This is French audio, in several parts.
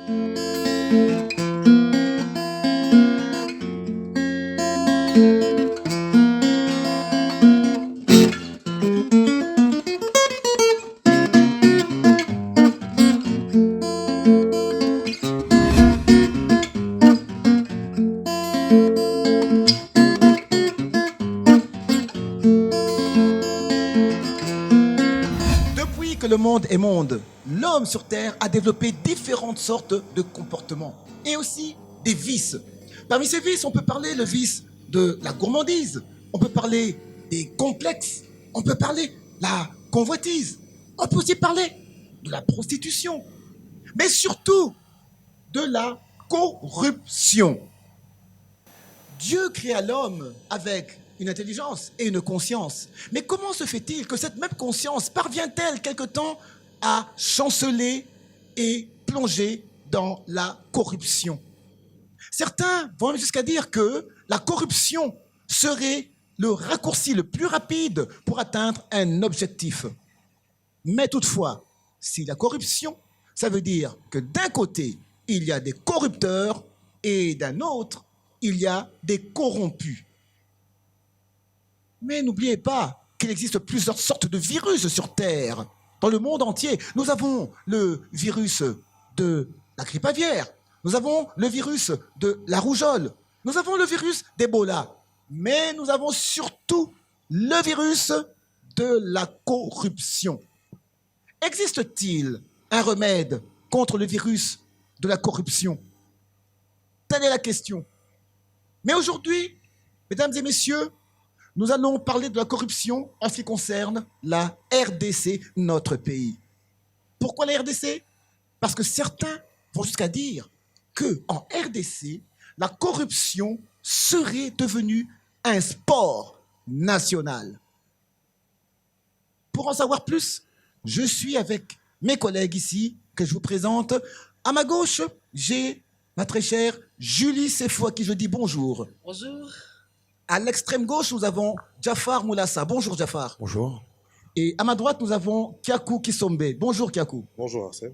Depuis que le monde est monde, l'homme sur Terre a développé différentes sortes de comportements et aussi des vices. Parmi ces vices, on peut parler le vice de la gourmandise, on peut parler des complexes, on peut parler de la convoitise, on peut aussi parler de la prostitution, mais surtout de la corruption. Dieu créa l'homme avec une intelligence et une conscience. Mais comment se fait-il que cette même conscience parvient-elle quelque temps à chanceler et plonger dans la corruption? Certains vont même jusqu'à dire que la corruption serait le raccourci le plus rapide pour atteindre un objectif. Mais toutefois, si la corruption, ça veut dire que d'un côté, il y a des corrupteurs et d'un autre, il y a des corrompus. Mais n'oubliez pas qu'il existe plusieurs sortes de virus sur Terre. Dans le monde entier, nous avons le virus de la grippe aviaire, nous avons le virus de la rougeole, nous avons le virus d'Ebola, mais nous avons surtout le virus de la corruption. Existe-t-il un remède contre le virus de la corruption? Telle est la question. Mais aujourd'hui, mesdames et messieurs, nous allons parler de la corruption en ce qui concerne la RDC, notre pays. Pourquoi la RDC? Parce que certains vont jusqu'à dire qu'en RDC, la corruption serait devenue un sport national. Pour en savoir plus, je suis avec mes collègues ici, que je vous présente. À ma gauche, j'ai ma très chère Julie Sefou, à qui je dis bonjour. Bonjour. À l'extrême gauche, nous avons Jafar Moulassa. Bonjour Jafar. Bonjour. Et à ma droite, nous avons Kyaku Kisombe. Bonjour Kyaku. Bonjour Arsène.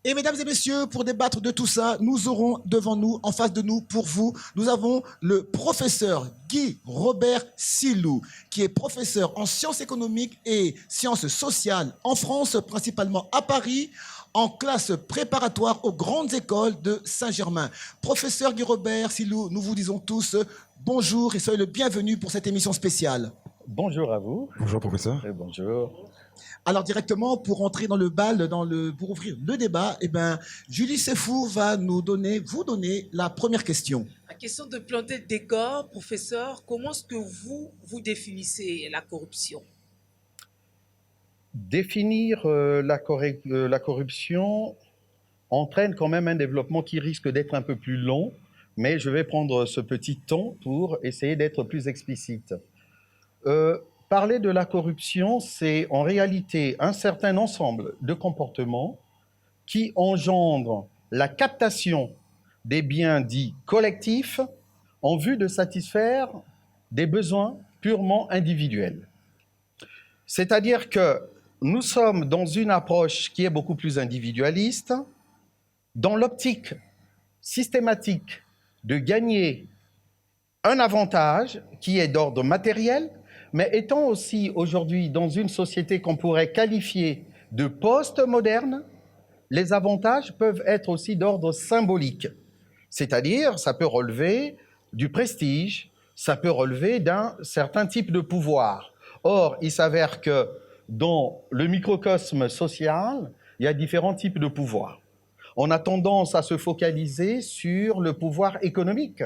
Et mesdames et messieurs, pour débattre de tout ça, nous aurons devant nous, en face de nous, pour vous, nous avons le professeur Guy Robert Silou, qui est professeur en sciences économiques et sciences sociales en France, principalement à Paris, en classe préparatoire aux grandes écoles de Saint-Germain. Professeur Guy Robert Silou, nous vous disons tous bonjour et soyez le bienvenu pour cette émission spéciale. Bonjour à vous. Bonjour professeur. Et bonjour. Alors directement, pour entrer dans le bal, pour ouvrir le débat, Julie Sefou va vous donner la première question. La question de planter le décor, professeur, comment est-ce que vous définissez la corruption? Définir la corruption entraîne quand même un développement qui risque d'être un peu plus long, mais je vais prendre ce petit temps pour essayer d'être plus explicite. Parler de la corruption, c'est en réalité un certain ensemble de comportements qui engendrent la captation des biens dits collectifs en vue de satisfaire des besoins purement individuels. C'est-à-dire que nous sommes dans une approche qui est beaucoup plus individualiste, dans l'optique systématique de gagner un avantage qui est d'ordre matériel, mais étant aussi aujourd'hui dans une société qu'on pourrait qualifier de post-moderne, les avantages peuvent être aussi d'ordre symbolique. C'est-à-dire, ça peut relever du prestige, ça peut relever d'un certain type de pouvoir. Or, il s'avère que dans le microcosme social, il y a différents types de pouvoirs. On a tendance à se focaliser sur le pouvoir économique,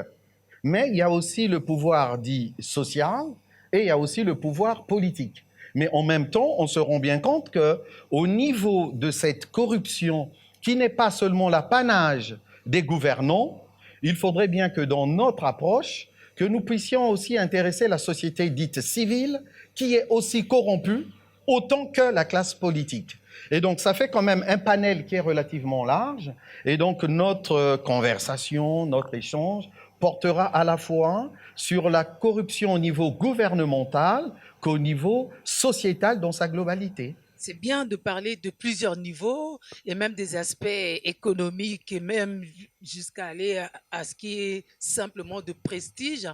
mais il y a aussi le pouvoir dit social et il y a aussi le pouvoir politique. Mais en même temps, on se rend bien compte qu'au niveau de cette corruption, qui n'est pas seulement l'apanage des gouvernants, il faudrait bien que dans notre approche, que nous puissions aussi intéresser la société dite civile, qui est aussi corrompue autant que la classe politique. Et donc, ça fait quand même un panel qui est relativement large. Et donc, notre conversation, notre échange portera à la fois sur la corruption au niveau gouvernemental qu'au niveau sociétal dans sa globalité. C'est bien de parler de plusieurs niveaux et même des aspects économiques et même jusqu'à aller à ce qui est simplement de prestige,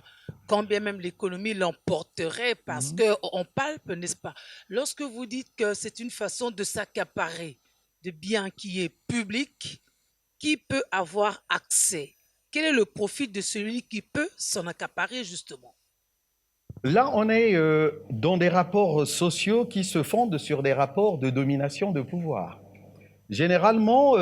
quand bien même l'économie l'emporterait parce Mhm. qu'on palpe, n'est-ce pas? Lorsque vous dites que c'est une façon de s'accaparer de biens qui est public, qui peut avoir accès? Quel est le profit de celui qui peut s'en accaparer justement? Là, on est dans des rapports sociaux qui se fondent sur des rapports de domination de pouvoir. Généralement,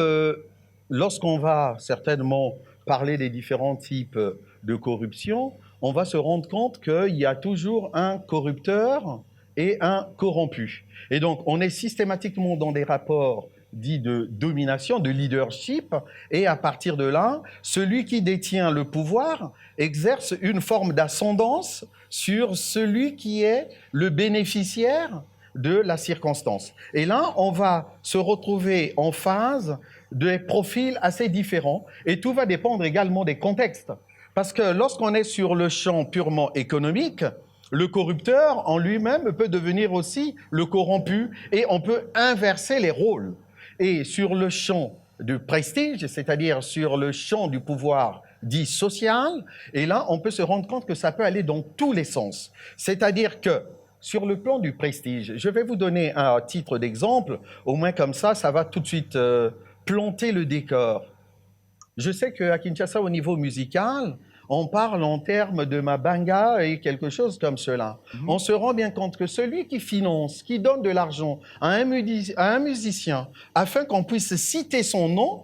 lorsqu'on va certainement parler des différents types de corruption, on va se rendre compte qu'il y a toujours un corrupteur et un corrompu. Et donc, on est systématiquement dans des rapports dits de domination, de leadership, et à partir de là, celui qui détient le pouvoir exerce une forme d'ascendance sur celui qui est le bénéficiaire de la circonstance. Et là, on va se retrouver en phase de profils assez différents et tout va dépendre également des contextes. Parce que lorsqu'on est sur le champ purement économique, le corrupteur en lui-même peut devenir aussi le corrompu et on peut inverser les rôles. Et sur le champ du prestige, c'est-à-dire sur le champ du pouvoir dit social, et là, on peut se rendre compte que ça peut aller dans tous les sens. C'est-à-dire que sur le plan du prestige, je vais vous donner un titre d'exemple, au moins comme ça va tout de suite planter le décor. Je sais qu'à Kinshasa, au niveau musical, on parle en termes de mabanga et quelque chose comme cela. Mhm. On se rend bien compte que celui qui finance, qui donne de l'argent à un musicien afin qu'on puisse citer son nom,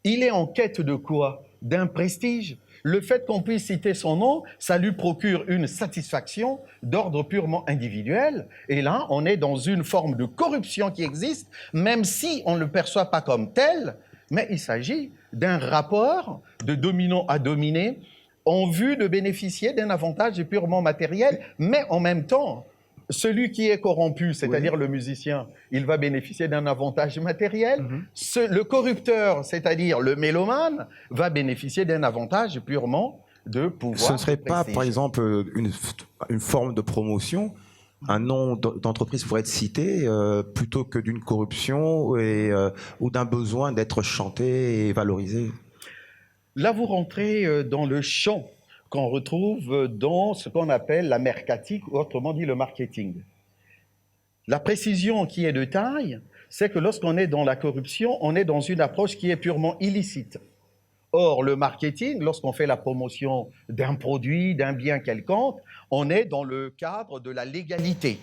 il est en quête de quoi? D'un prestige. Le fait qu'on puisse citer son nom, ça lui procure une satisfaction d'ordre purement individuel. Et là, on est dans une forme de corruption qui existe, même si on ne le perçoit pas comme tel, mais il s'agit d'un rapport de dominant à dominé en vue de bénéficier d'un avantage purement matériel, mais en même temps, celui qui est corrompu, c'est-à-dire Oui. le musicien, il va bénéficier d'un avantage matériel. Mhm. Le corrupteur, c'est-à-dire le mélomane, va bénéficier d'un avantage purement de Ce ne pouvoir, de serait pas, par prestige. exemple, une forme de promotion, un nom d'entreprise pourrait être cité plutôt que d'une corruption ou d'un besoin d'être chanté et valorisé. Là, vous rentrez dans le champ qu'on retrouve dans ce qu'on appelle la mercatique, ou autrement dit le marketing. La précision qui est de taille, c'est que lorsqu'on est dans la corruption, on est dans une approche qui est purement illicite. Or, le marketing, lorsqu'on fait la promotion d'un produit, d'un bien quelconque, on est dans le cadre de la légalité,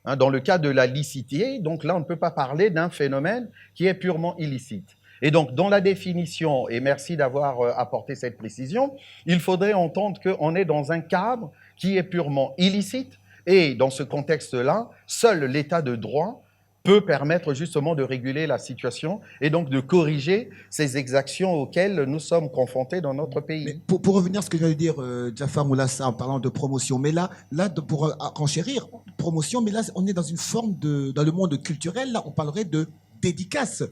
hein, dans le cadre de la licité. Donc là, on ne peut pas parler d'un phénomène qui est purement illicite. Et donc, dans la définition, et merci d'avoir apporté cette précision, il faudrait entendre qu'on est dans un cadre qui est purement illicite. Et dans ce contexte-là, seul l'état de droit peut permettre justement de réguler la situation et donc de corriger ces exactions auxquelles nous sommes confrontés dans notre Mais pays. pour revenir à ce que j'allais dire, Jafar Moulassa, en parlant de promotion, mais pour renchérir, promotion, mais là, on est dans une forme dans le monde culturel, là, on parlerait de dédicace.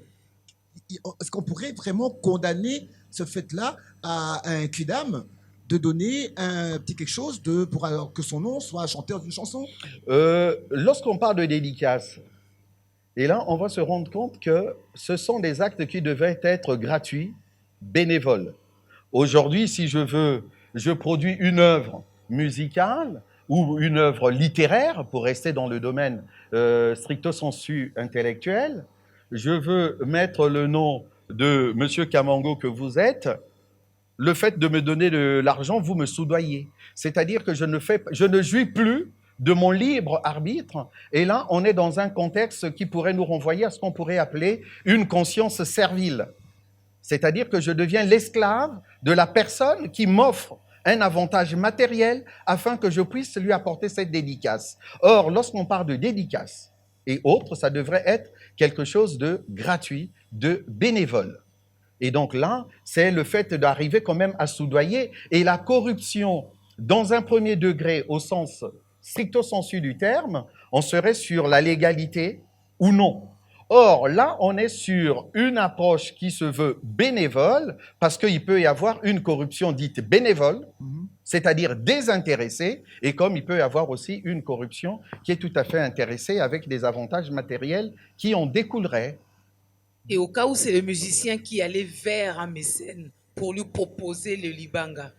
Est-ce qu'on pourrait vraiment condamner ce fait-là à un Kudam de donner un petit quelque chose pour alors que son nom soit chanté dans une chanson? Lorsqu'on parle de dédicace, et là, on va se rendre compte que ce sont des actes qui devaient être gratuits, bénévoles. Aujourd'hui, si je produis une œuvre musicale ou une œuvre littéraire, pour rester dans le domaine stricto sensu intellectuel, je veux mettre le nom de Monsieur Kamango que vous êtes, le fait de me donner de l'argent, vous me soudoyez. C'est-à-dire que je ne jouis plus de mon libre arbitre. Et là, on est dans un contexte qui pourrait nous renvoyer à ce qu'on pourrait appeler une conscience servile. C'est-à-dire que je deviens l'esclave de la personne qui m'offre un avantage matériel afin que je puisse lui apporter cette dédicace. Or, lorsqu'on parle de dédicace et autres, ça devrait être quelque chose de gratuit, de bénévole. Et donc là, c'est le fait d'arriver quand même à soudoyer. Et la corruption, dans un premier degré, au sens stricto sensu du terme, on serait sur la légalité ou non. Or, là, on est sur une approche qui se veut bénévole, parce qu'il peut y avoir une corruption dite bénévole, c'est-à-dire désintéressée, et comme il peut y avoir aussi une corruption qui est tout à fait intéressée avec des avantages matériels qui en découleraient. Et au cas où c'est le musicien qui allait vers un mécène pour lui proposer le libanga,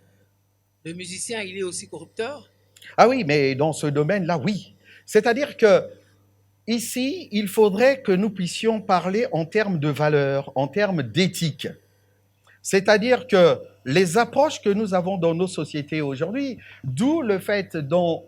le musicien, il est aussi corrupteur? Ah oui, mais dans ce domaine-là, oui. C'est-à-dire que ici, il faudrait que nous puissions parler en termes de valeurs, en termes d'éthique. C'est-à-dire que les approches que nous avons dans nos sociétés aujourd'hui, d'où le fait dans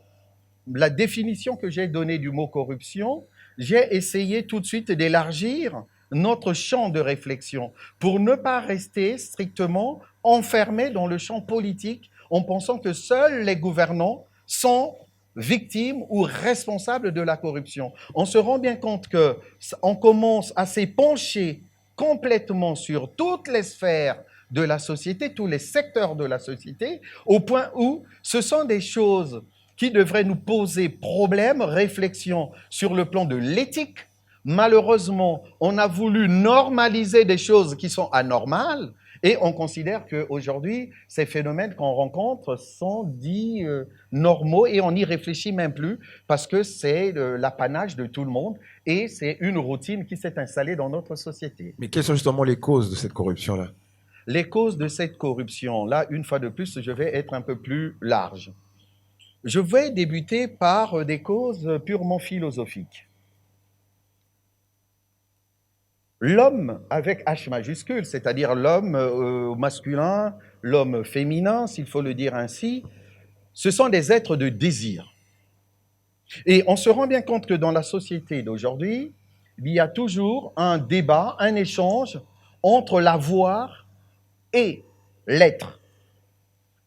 la définition que j'ai donnée du mot corruption, j'ai essayé tout de suite d'élargir notre champ de réflexion pour ne pas rester strictement enfermé dans le champ politique en pensant que seuls les gouvernants sont victimes ou responsables de la corruption. On se rend bien compte qu'on commence à s'épancher complètement sur toutes les sphères de la société, tous les secteurs de la société, au point où ce sont des choses qui devraient nous poser problème, réflexion sur le plan de l'éthique. Malheureusement, on a voulu normaliser des choses qui sont anormales et on considère qu'aujourd'hui, ces phénomènes qu'on rencontre sont dits normaux et on n'y réfléchit même plus parce que c'est l'apanage de tout le monde et c'est une routine qui s'est installée dans notre société. Mais quelles sont justement les causes de cette corruption-là? Les causes de cette corruption, là, une fois de plus, je vais être un peu plus large. Je vais débuter par des causes purement philosophiques. L'homme avec H majuscule, c'est-à-dire l'homme masculin, l'homme féminin, s'il faut le dire ainsi, ce sont des êtres de désir. Et on se rend bien compte que dans la société d'aujourd'hui, il y a toujours un débat, un échange entre l'avoir et l'être.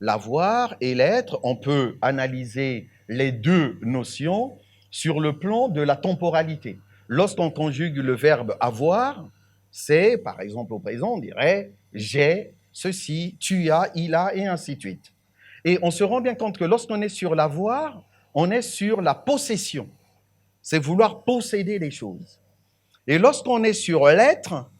L'avoir et l'être, on peut analyser les deux notions sur le plan de la temporalité. Lorsqu'on conjugue le verbe avoir, c'est, par exemple au présent, on dirait j'ai ceci, tu as, il a, et ainsi de suite. Et on se rend bien compte que lorsqu'on est sur l'avoir, on est sur la possession. C'est vouloir posséder les choses. Et lorsqu'on est sur l'être,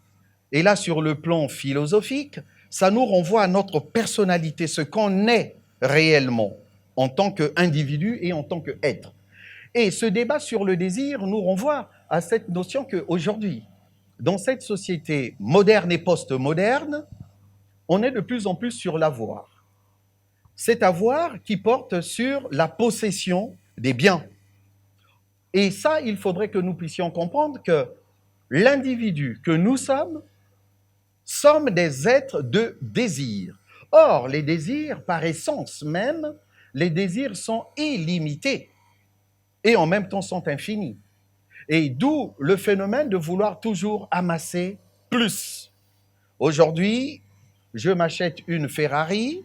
et là sur le plan philosophique, ça nous renvoie à notre personnalité, ce qu'on est réellement en tant qu'individu et en tant qu'être. Et ce débat sur le désir nous renvoie à cette notion qu'aujourd'hui, dans cette société moderne et post-moderne, on est de plus en plus sur l'avoir. Cet avoir qui porte sur la possession des biens. Et ça, il faudrait que nous puissions comprendre que l'individu que nous sommes des êtres de désir. Or, les désirs, par essence même, les désirs sont illimités et en même temps sont infinis. Et d'où le phénomène de vouloir toujours amasser plus. Aujourd'hui, je m'achète une Ferrari,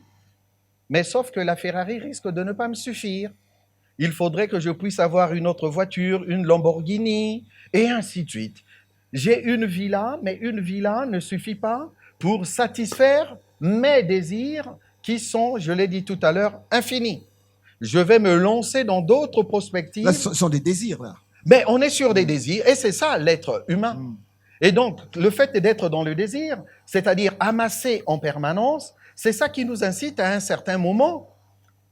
mais sauf que la Ferrari risque de ne pas me suffire. Il faudrait que je puisse avoir une autre voiture, une Lamborghini, et ainsi de suite. J'ai une villa, mais une villa ne suffit pas pour satisfaire mes désirs qui sont, je l'ai dit tout à l'heure, infinis. Je vais me lancer dans d'autres perspectives. Là, ce sont des désirs, là. Mais on est sur des désirs, et c'est ça l'être humain. Et donc, le fait d'être dans le désir, c'est-à-dire amasser en permanence, c'est ça qui nous incite à un certain moment.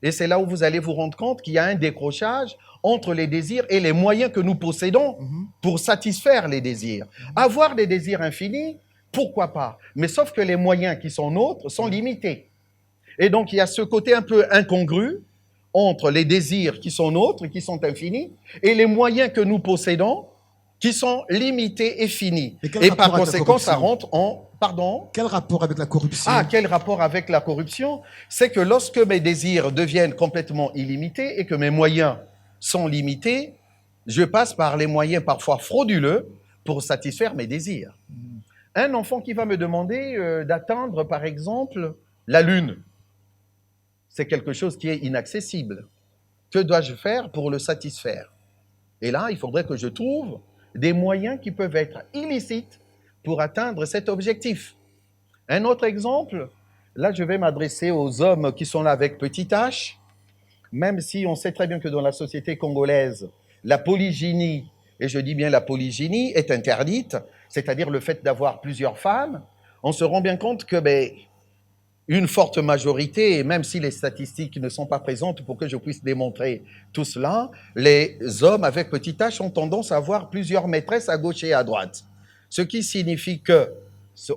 Et c'est là où vous allez vous rendre compte qu'il y a un décrochage entre les désirs et les moyens que nous possédons pour satisfaire les désirs. Avoir des désirs infinis, pourquoi pas? Mais sauf que les moyens qui sont nôtres sont limités. Et donc, il y a ce côté un peu incongru entre les désirs qui sont nôtres, qui sont infinis, et les moyens que nous possédons, qui sont limités et finis. Et par conséquent, ça rentre en... Pardon? Quel rapport avec la corruption? Ah, quel rapport avec la corruption? C'est que lorsque mes désirs deviennent complètement illimités et que mes moyens sont limités, je passe par les moyens parfois frauduleux pour satisfaire mes désirs. Un enfant qui va me demander d'atteindre, par exemple, la Lune, c'est quelque chose qui est inaccessible. Que dois-je faire pour le satisfaire? Et là, il faudrait que je trouve des moyens qui peuvent être illicites pour atteindre cet objectif. Un autre exemple, là je vais m'adresser aux hommes qui sont là avec petit h, même si on sait très bien que dans la société congolaise, la polygynie, et je dis bien la polygynie, est interdite, c'est-à-dire le fait d'avoir plusieurs femmes, on se rend bien compte que une forte majorité, et même si les statistiques ne sont pas présentes pour que je puisse démontrer tout cela, les hommes avec petit h ont tendance à avoir plusieurs maîtresses à gauche et à droite. Ce qui signifie que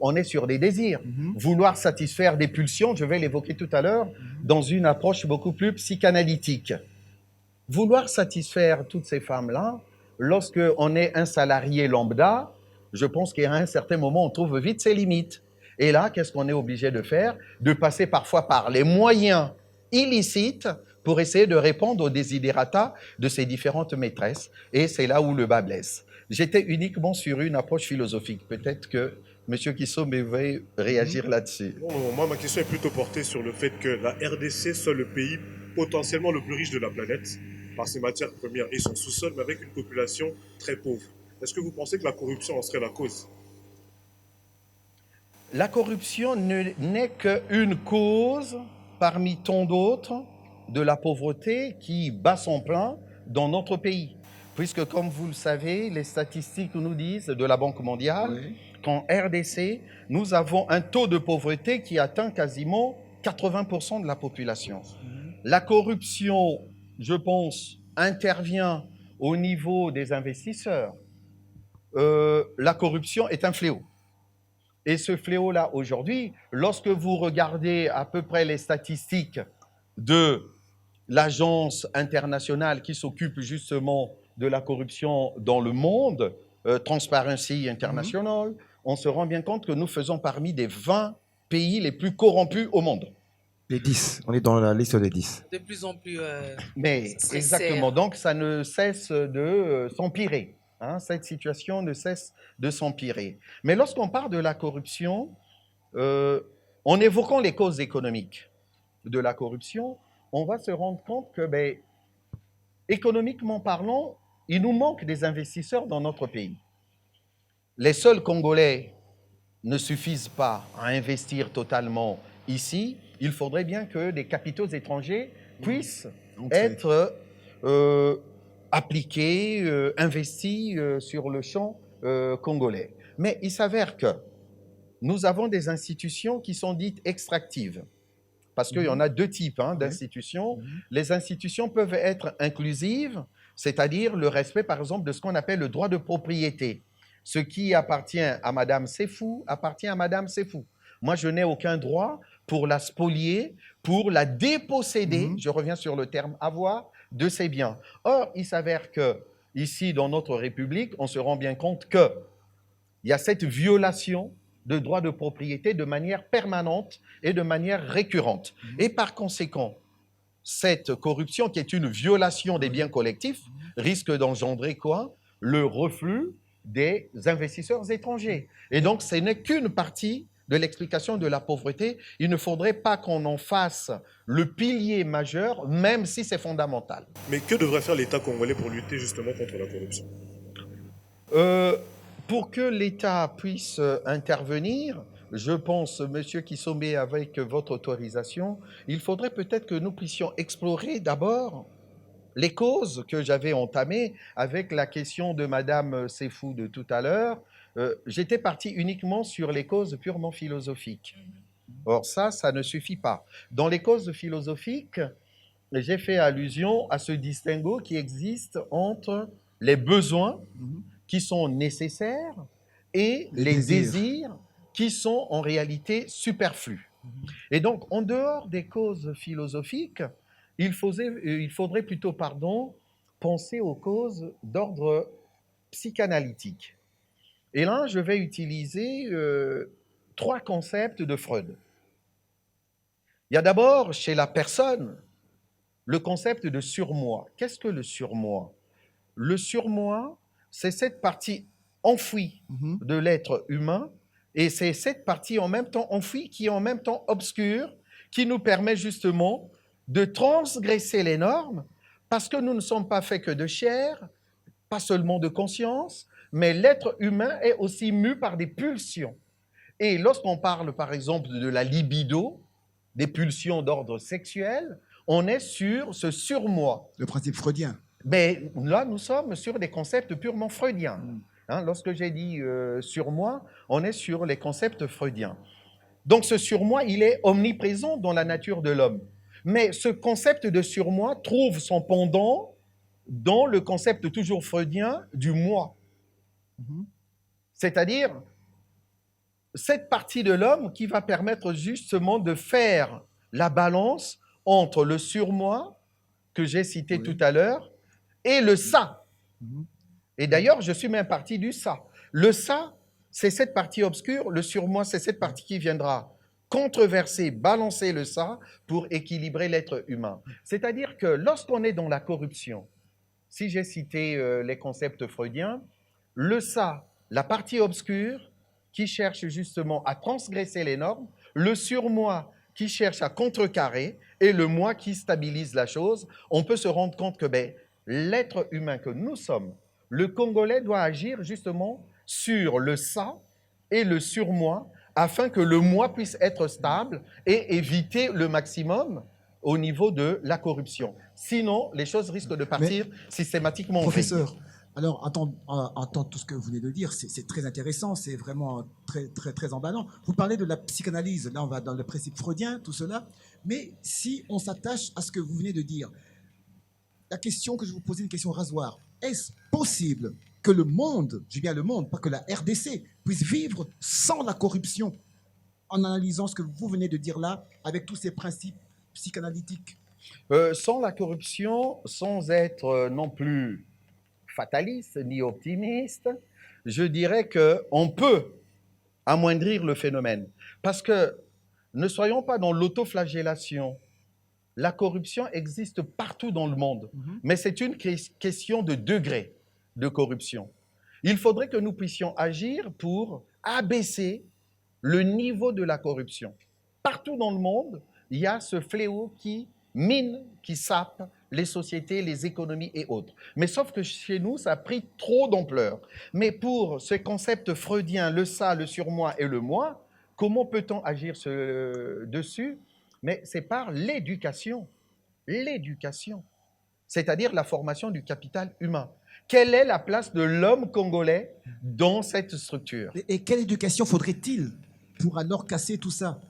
on est sur des désirs. Vouloir satisfaire des pulsions, je vais l'évoquer tout à l'heure, dans une approche beaucoup plus psychanalytique. Vouloir satisfaire toutes ces femmes-là, lorsqu'on est un salarié lambda, je pense qu'à un certain moment, on trouve vite ses limites. Et là, qu'est-ce qu'on est obligé de faire? De passer parfois par les moyens illicites pour essayer de répondre aux desiderata de ces différentes maîtresses. Et c'est là où le bas blesse. J'étais uniquement sur une approche philosophique. Peut-être que M. Kissome va réagir là-dessus. Non, moi, ma question est plutôt portée sur le fait que la RDC soit le pays potentiellement le plus riche de la planète par ses matières premières et son sous-sol, mais avec une population très pauvre. Est-ce que vous pensez que la corruption en serait la cause? La corruption n'est qu'une cause parmi tant d'autres de la pauvreté qui bat son plein dans notre pays. Puisque, comme vous le savez, les statistiques nous disent de la Banque mondiale qu'en RDC, nous avons un taux de pauvreté qui atteint quasiment 80% de la population. La corruption, je pense, intervient au niveau des investisseurs. La corruption est un fléau. Et ce fléau-là, aujourd'hui, lorsque vous regardez à peu près les statistiques de l'agence internationale qui s'occupe justement de la corruption dans le monde, Transparency International, on se rend bien compte que nous faisons parmi des 20 pays les plus corrompus au monde. Les 10, on est dans la liste des 10. De plus en plus. Mais c'est exactement, serre. donc ça ne cesse de s'empirer. Hein, cette situation ne cesse de s'empirer. Mais lorsqu'on parle de la corruption, en évoquant les causes économiques de la corruption, on va se rendre compte que, économiquement parlant, il nous manque des investisseurs dans notre pays. Les seuls Congolais ne suffisent pas à investir totalement ici. Il faudrait bien que des capitaux étrangers puissent être appliqués, investis sur le champ congolais. Mais il s'avère que nous avons des institutions qui sont dites extractives. Parce qu'il y en a deux types d'institutions. Les institutions peuvent être inclusives, c'est-à-dire le respect, par exemple, de ce qu'on appelle le droit de propriété. Ce qui appartient à Madame Sefou appartient à Madame Sefou. Moi, je n'ai aucun droit pour la spolier, pour la déposséder, je reviens sur le terme avoir, de ses biens. Or, il s'avère que, ici, dans notre République, on se rend bien compte qu'il y a cette violation de droit de propriété de manière permanente et de manière récurrente. Et par conséquent, cette corruption, qui est une violation des biens collectifs, risque d'engendrer quoi? Le reflux des investisseurs étrangers. Et donc, ce n'est qu'une partie de l'explication de la pauvreté. Il ne faudrait pas qu'on en fasse le pilier majeur, même si c'est fondamental. Mais que devrait faire l'État congolais pour lutter justement contre la corruption? Pour que l'État puisse intervenir, je pense, Monsieur Kissome, avec votre autorisation, il faudrait peut-être que nous puissions explorer d'abord les causes que j'avais entamées avec la question de Madame Sefou de tout à l'heure. J'étais parti uniquement sur les causes purement philosophiques. Or, ça ne suffit pas. Dans les causes philosophiques, j'ai fait allusion à ce distinguo qui existe entre les besoins qui sont nécessaires et les désirs qui sont en réalité superflus. Et donc, en dehors des causes philosophiques, il faudrait plutôt, penser aux causes d'ordre psychanalytique. Et là, je vais utiliser 3 concepts de Freud. Il y a d'abord, chez la personne, le concept de surmoi. Qu'est-ce que le surmoi? Le surmoi, c'est cette partie enfouie de l'être humain, et c'est cette partie en même temps enfouie qui est en même temps obscure, qui nous permet justement de transgresser les normes, parce que nous ne sommes pas faits que de chair, pas seulement de conscience, mais l'être humain est aussi mu par des pulsions. Et lorsqu'on parle, par exemple, de la libido, des pulsions d'ordre sexuel, on est sur ce surmoi. Le principe freudien. Mais là, nous sommes sur des concepts purement freudiens. Lorsque j'ai dit surmoi, on est sur les concepts freudiens. Donc ce surmoi, il est omniprésent dans la nature de l'homme. Mais ce concept de surmoi trouve son pendant dans le concept toujours freudien du moi. C'est-à-dire cette partie de l'homme qui va permettre justement de faire la balance entre le surmoi que j'ai cité tout à l'heure et le ça. Et d'ailleurs, je suis même parti du ça. Le ça, c'est cette partie obscure, le surmoi, c'est cette partie qui viendra controverser, balancer le ça pour équilibrer l'être humain. C'est-à-dire que lorsqu'on est dans la corruption, si j'ai cité les concepts freudiens, le ça, la partie obscure qui cherche justement à transgresser les normes, le surmoi qui cherche à contrecarrer et le moi qui stabilise la chose, on peut se rendre compte que l'être humain que nous sommes, le Congolais doit agir justement sur le ça et le surmoi afin que le moi puisse être stable et éviter le maximum au niveau de la corruption. Sinon, les choses risquent de partir systématiquement en vrille. Professeur, alors entendre tout ce que vous venez de dire, c'est très intéressant, c'est vraiment très, très, très emballant. Vous parlez de la psychanalyse, là on va dans le principe freudien, tout cela, mais si on s'attache à ce que vous venez de dire, la question que je vous posais, une question rasoir, est-ce possible que le monde, je dis bien le monde, pas que la RDC, puisse vivre sans la corruption, en analysant ce que vous venez de dire là, avec tous ces principes psychanalytiques? Sans la corruption, sans être non plus fataliste ni optimiste, je dirais qu'on peut amoindrir le phénomène. Parce que ne soyons pas dans l'autoflagellation. La corruption existe partout dans le monde, mais c'est une question de degré de corruption. Il faudrait que nous puissions agir pour abaisser le niveau de la corruption. Partout dans le monde, il y a ce fléau qui mine, qui sape les sociétés, les économies et autres. Mais sauf que chez nous, ça a pris trop d'ampleur. Mais pour ce concept freudien, le ça, le surmoi et le moi, comment peut-on agir dessus? Mais c'est par l'éducation. L'éducation. C'est-à-dire la formation du capital humain. Quelle est la place de l'homme congolais dans cette structure? Et quelle éducation faudrait-il pour alors casser tout ça?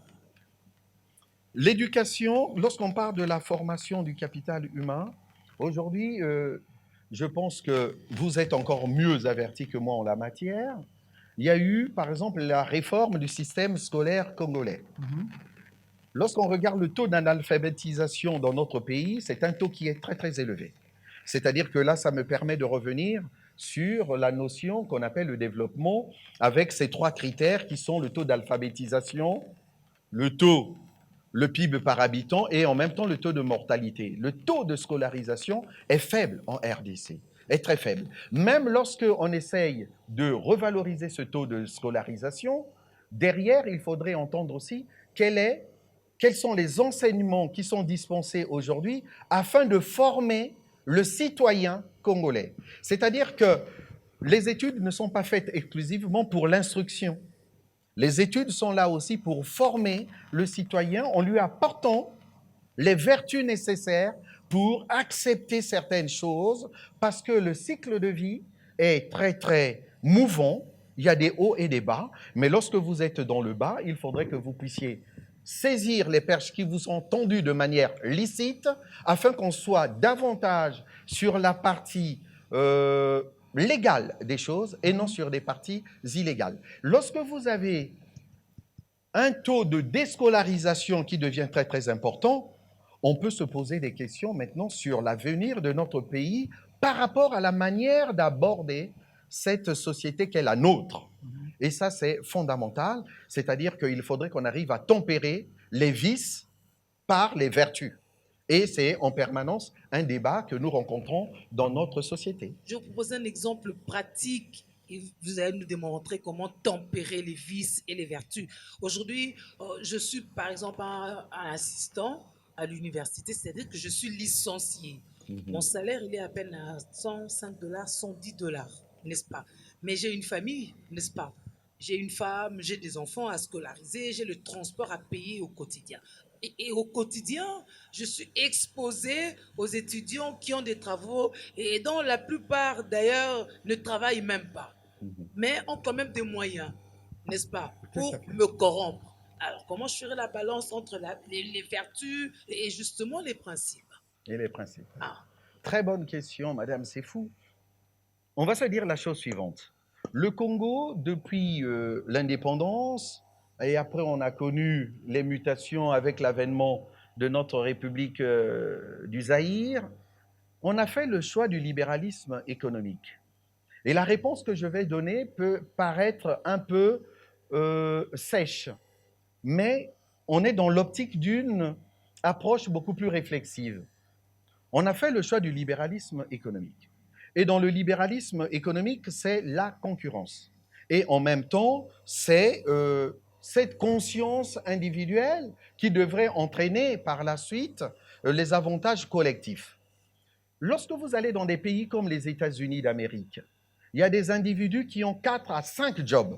L'éducation, lorsqu'on parle de la formation du capital humain, aujourd'hui, je pense que vous êtes encore mieux avertis que moi en la matière. Il y a eu, par exemple, la réforme du système scolaire congolais. Lorsqu'on regarde le taux d'analphabétisation dans notre pays, c'est un taux qui est très, très élevé. C'est-à-dire que là, ça me permet de revenir sur la notion qu'on appelle le développement avec ces trois critères qui sont le taux d'alphabétisation, le PIB par habitant et en même temps le taux de mortalité. Le taux de scolarisation est faible en RDC, est très faible. Même lorsqu'on essaye de revaloriser ce taux de scolarisation, derrière, il faudrait entendre aussi quels sont les enseignements qui sont dispensés aujourd'hui afin de former le citoyen congolais. C'est-à-dire que les études ne sont pas faites exclusivement pour l'instruction. Les études sont là aussi pour former le citoyen en lui apportant les vertus nécessaires pour accepter certaines choses parce que le cycle de vie est très, très mouvant. Il y a des hauts et des bas, mais lorsque vous êtes dans le bas, il faudrait que vous puissiez saisir les perches qui vous sont tendues de manière licite afin qu'on soit davantage sur la partie légale des choses et non sur des parties illégales. Lorsque vous avez un taux de déscolarisation qui devient très très important, on peut se poser des questions maintenant sur l'avenir de notre pays par rapport à la manière d'aborder cette société qu'est la nôtre. Et ça, c'est fondamental, c'est-à-dire qu'il faudrait qu'on arrive à tempérer les vices par les vertus. Et c'est en permanence un débat que nous rencontrons dans notre société. Je vais vous proposer un exemple pratique et vous allez nous démontrer comment tempérer les vices et les vertus. Aujourd'hui, je suis par exemple un assistant à l'université, c'est-à-dire que je suis licencié. Mon salaire, il est à peine à $105, $110, n'est-ce pas? Mais j'ai une famille, n'est-ce pas? J'ai une femme, j'ai des enfants à scolariser, j'ai le transport à payer au quotidien. Et au quotidien, je suis exposé aux étudiants qui ont des travaux et dont la plupart d'ailleurs ne travaillent même pas, mais ont quand même des moyens, n'est-ce pas, pour me corrompre. Alors, comment je ferai la balance entre les vertus et justement les principes? Et les principes. Ah, Très bonne question, madame, c'est fou. On va se dire la chose suivante. Le Congo, depuis l'indépendance, et après on a connu les mutations avec l'avènement de notre République du Zaïre, on a fait le choix du libéralisme économique. Et la réponse que je vais donner peut paraître un peu sèche, mais on est dans l'optique d'une approche beaucoup plus réflexive. On a fait le choix du libéralisme économique. Et dans le libéralisme économique, c'est la concurrence. Et en même temps, c'est cette conscience individuelle qui devrait entraîner par la suite les avantages collectifs. Lorsque vous allez dans des pays comme les États-Unis d'Amérique, il y a des individus qui ont 4 à 5 jobs.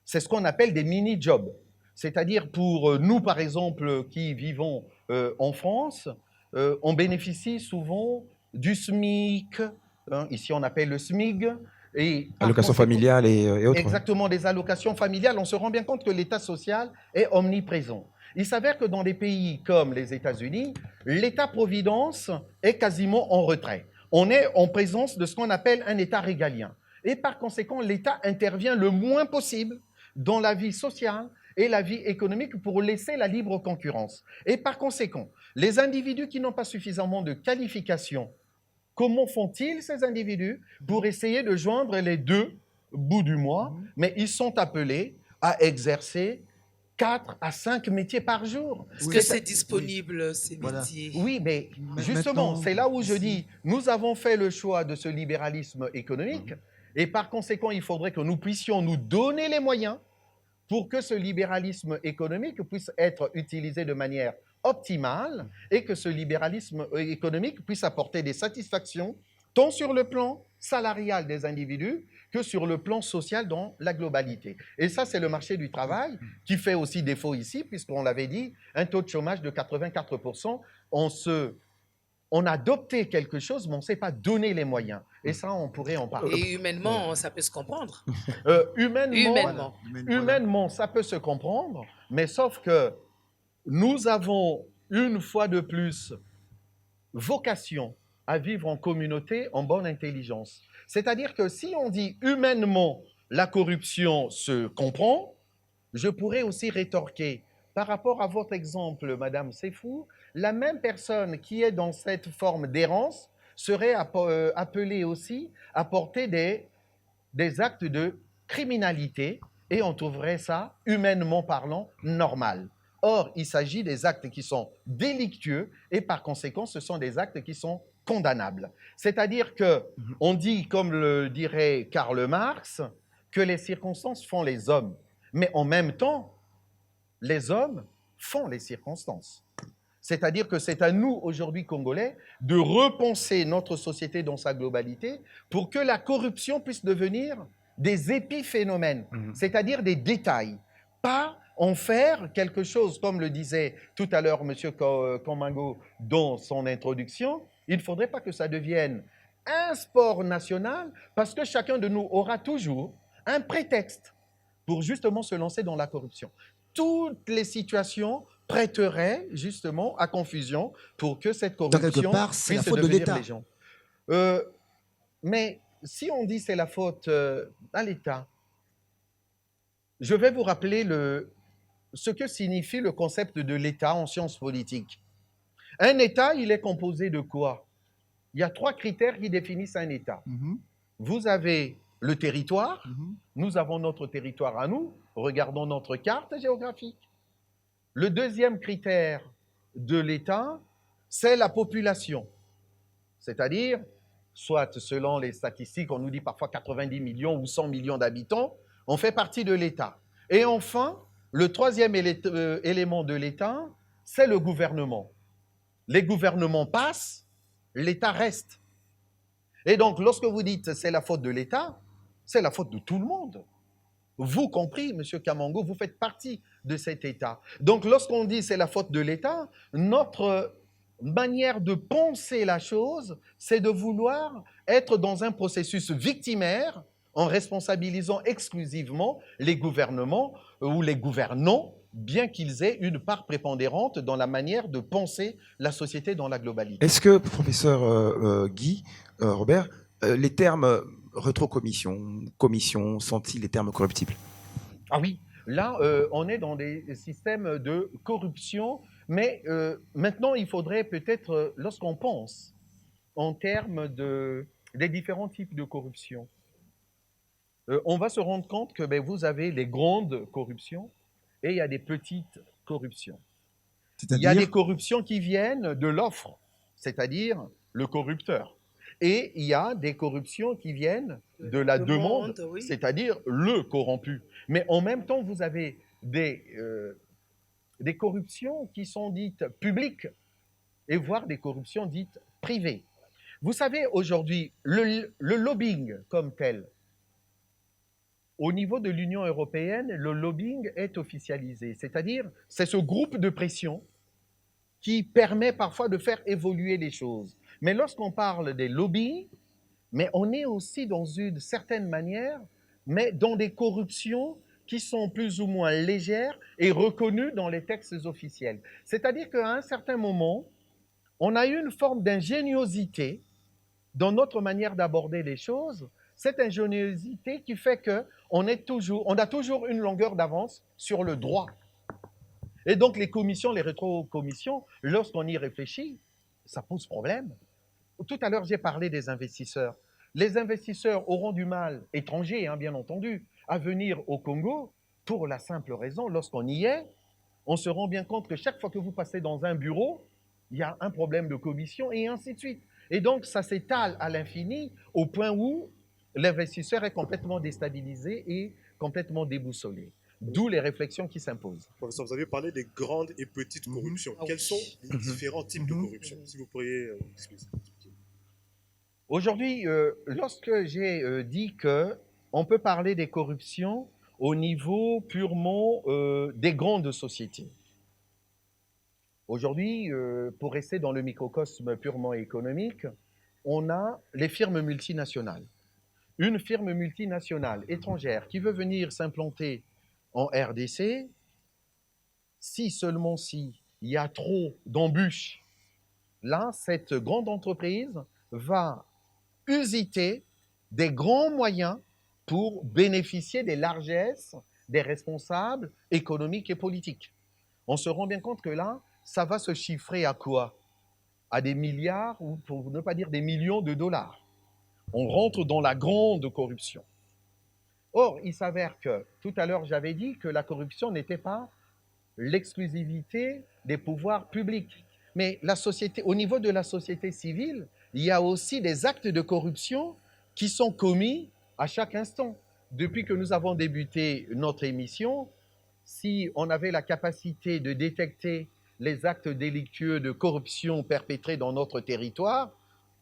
C'est ce qu'on appelle des mini-jobs. C'est-à-dire pour nous, par exemple, qui vivons en France, on bénéficie souvent du SMIC, hein, ici on appelle le SMIG. Et Allocation familiale et autres. Exactement, des allocations familiales. On se rend bien compte que l'État social est omniprésent. Il s'avère que dans des pays comme les États-Unis, l'État-providence est quasiment en retrait. On est en présence de ce qu'on appelle un État régalien. Et par conséquent, l'État intervient le moins possible dans la vie sociale et la vie économique pour laisser la libre concurrence. Et par conséquent, les individus qui n'ont pas suffisamment de qualification, comment font-ils ces individus pour essayer de joindre les deux bouts du mois? Mais ils sont appelés à exercer 4 à 5 métiers par jour. est-ce que c'est disponible, ces Voilà. métiers? Oui, mais justement, Maintenant, c'est là où je ici- dis, nous avons fait le choix de ce libéralisme économique et par conséquent, il faudrait que nous puissions nous donner les moyens pour que ce libéralisme économique puisse être utilisé de manière optimale et que ce libéralisme économique puisse apporter des satisfactions tant sur le plan salarial des individus que sur le plan social dans la globalité. Et ça, c'est le marché du travail qui fait aussi défaut ici, puisqu'on l'avait dit, un taux de chômage de 84%. On a adopté quelque chose, mais on ne s'est pas donné les moyens. Et ça, on pourrait en parler. Et humainement, ça peut se comprendre. Humainement, humainement, ça peut se comprendre, mais sauf que nous avons une fois de plus vocation à vivre en communauté en bonne intelligence. C'est-à-dire que si on dit humainement la corruption se comprend, je pourrais aussi rétorquer par rapport à votre exemple, Madame Sefou, la même personne qui est dans cette forme d'errance serait appelée aussi à porter des actes de criminalité et on trouverait ça, humainement parlant, normal. Or, il s'agit des actes qui sont délictueux et par conséquent, ce sont des actes qui sont condamnables. C'est-à-dire que on dit, comme le dirait Karl Marx, que les circonstances font les hommes, mais en même temps, les hommes font les circonstances. C'est-à-dire que c'est à nous, aujourd'hui, Congolais, de repenser notre société dans sa globalité pour que la corruption puisse devenir des épiphénomènes, c'est-à-dire des détails, pas en faire quelque chose, comme le disait tout à l'heure M. Komango dans son introduction, il ne faudrait pas que ça devienne un sport national parce que chacun de nous aura toujours un prétexte pour justement se lancer dans la corruption. Toutes les situations prêteraient justement à confusion pour que cette corruption quelque part, c'est la puisse faute de devenir l'État. légende. Mais si on dit c'est la faute à l'État, je vais vous rappeler ce que signifie le concept de l'État en sciences politiques. Un État, il est composé de quoi? Il y a 3 critères qui définissent un État. Vous avez le territoire, nous avons notre territoire à nous, regardons notre carte géographique. Le deuxième critère de l'État, c'est la population. C'est-à-dire, soit selon les statistiques, on nous dit parfois 90 millions ou 100 millions d'habitants, on fait partie de l'État. Et enfin, le troisième élément de l'État, c'est le gouvernement. Les gouvernements passent, l'État reste. Et donc, lorsque vous dites c'est la faute de l'État, c'est la faute de tout le monde. Vous compris, M. Kamango, vous faites partie de cet État. Donc, lorsqu'on dit c'est la faute de l'État, notre manière de penser la chose, c'est de vouloir être dans un processus victimaire en responsabilisant exclusivement les gouvernements ou les gouvernants bien qu'ils aient une part prépondérante dans la manière de penser la société dans la globalité. Est-ce que, professeur Guy, Robert, les termes rétrocommission, commission, sont-ils les termes corruptibles? Ah oui, là, on est dans des systèmes de corruption, mais maintenant, il faudrait peut-être, lorsqu'on pense en termes des différents types de corruption, on va se rendre compte que vous avez les grandes corruptions et il y a des petites corruptions. Il y a des corruptions qui viennent de l'offre, c'est-à-dire le corrupteur. Et il y a des corruptions qui viennent de la demande, oui. c'est-à-dire le corrompu. Mais en même temps, vous avez des corruptions qui sont dites publiques et voire des corruptions dites privées. Vous savez, aujourd'hui, le lobbying comme tel, au niveau de l'Union européenne, le lobbying est officialisé, c'est-à-dire c'est ce groupe de pression qui permet parfois de faire évoluer les choses. Mais lorsqu'on parle des lobbies, mais on est aussi dans une certaine manière, mais dans des corruptions qui sont plus ou moins légères et reconnues dans les textes officiels. C'est-à-dire qu'à un certain moment, on a eu une forme d'ingéniosité dans notre manière d'aborder les choses, cette ingéniosité qui fait qu'on a toujours une longueur d'avance sur le droit. Et donc les commissions, les rétrocommissions, lorsqu'on y réfléchit, ça pose problème. Tout à l'heure, j'ai parlé des investisseurs. Les investisseurs auront du mal, étrangers bien entendu, à venir au Congo pour la simple raison, lorsqu'on y est, on se rend bien compte que chaque fois que vous passez dans un bureau, il y a un problème de commission et ainsi de suite. Et donc, ça s'étale à l'infini au point où l'investisseur est complètement déstabilisé et complètement déboussolé. D'où les réflexions qui s'imposent. Professeur, vous avez parlé des grandes et petites corruptions. Ah Quels oui. sont les différents types de corruption? Si vous pourriez expliquer. Aujourd'hui, lorsque j'ai dit qu'on peut parler des corruptions au niveau purement des grandes sociétés, aujourd'hui, pour rester dans le microcosme purement économique, on a les firmes multinationales. Une firme multinationale étrangère qui veut venir s'implanter en RDC, seulement si il y a trop d'embûches, là, cette grande entreprise va usiter des grands moyens pour bénéficier des largesses des responsables économiques et politiques. On se rend bien compte que là, ça va se chiffrer à quoi? À des milliards, ou pour ne pas dire des millions de dollars. On rentre dans la grande corruption. Or, il s'avère que, tout à l'heure, j'avais dit que la corruption n'était pas l'exclusivité des pouvoirs publics. Mais la société, au niveau de la société civile, il y a aussi des actes de corruption qui sont commis à chaque instant. Depuis que nous avons débuté notre émission, si on avait la capacité de détecter les actes délictueux de corruption perpétrés dans notre territoire,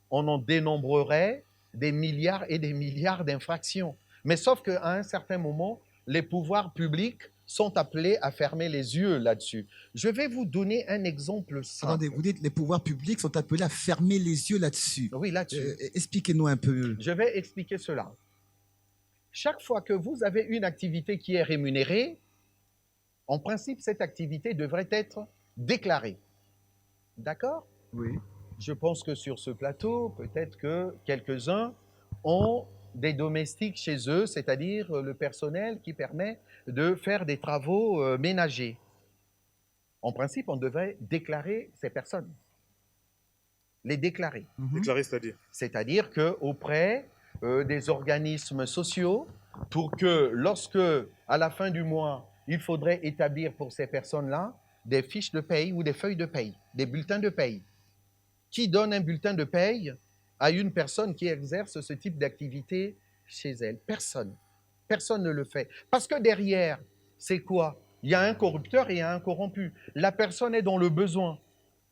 on en dénombrerait des milliards et des milliards d'infractions. Mais sauf qu'à un certain moment, les pouvoirs publics sont appelés à fermer les yeux là-dessus. Je vais vous donner un exemple simple. Attendez, vous dites les pouvoirs publics sont appelés à fermer les yeux là-dessus. Oui, là-dessus. Expliquez-nous un peu. Je vais expliquer cela. Chaque fois que vous avez une activité qui est rémunérée, en principe, cette activité devrait être déclarée. D'accord? Oui. Je pense que sur ce plateau, peut-être que quelques-uns ont des domestiques chez eux, c'est-à-dire le personnel qui permet de faire des travaux ménagers. En principe, on devrait déclarer ces personnes. Les déclarer. Déclarer, c'est-à-dire? C'est-à-dire qu'auprès des organismes sociaux, pour que lorsque, à la fin du mois, il faudrait établir pour ces personnes-là des fiches de paye ou des feuilles de paye, des bulletins de paye. Qui donne un bulletin de paye à une personne qui exerce ce type d'activité chez elle? Personne. Personne ne le fait. Parce que derrière, c'est quoi? Il y a un corrupteur et il y a un corrompu. La personne est dans le besoin.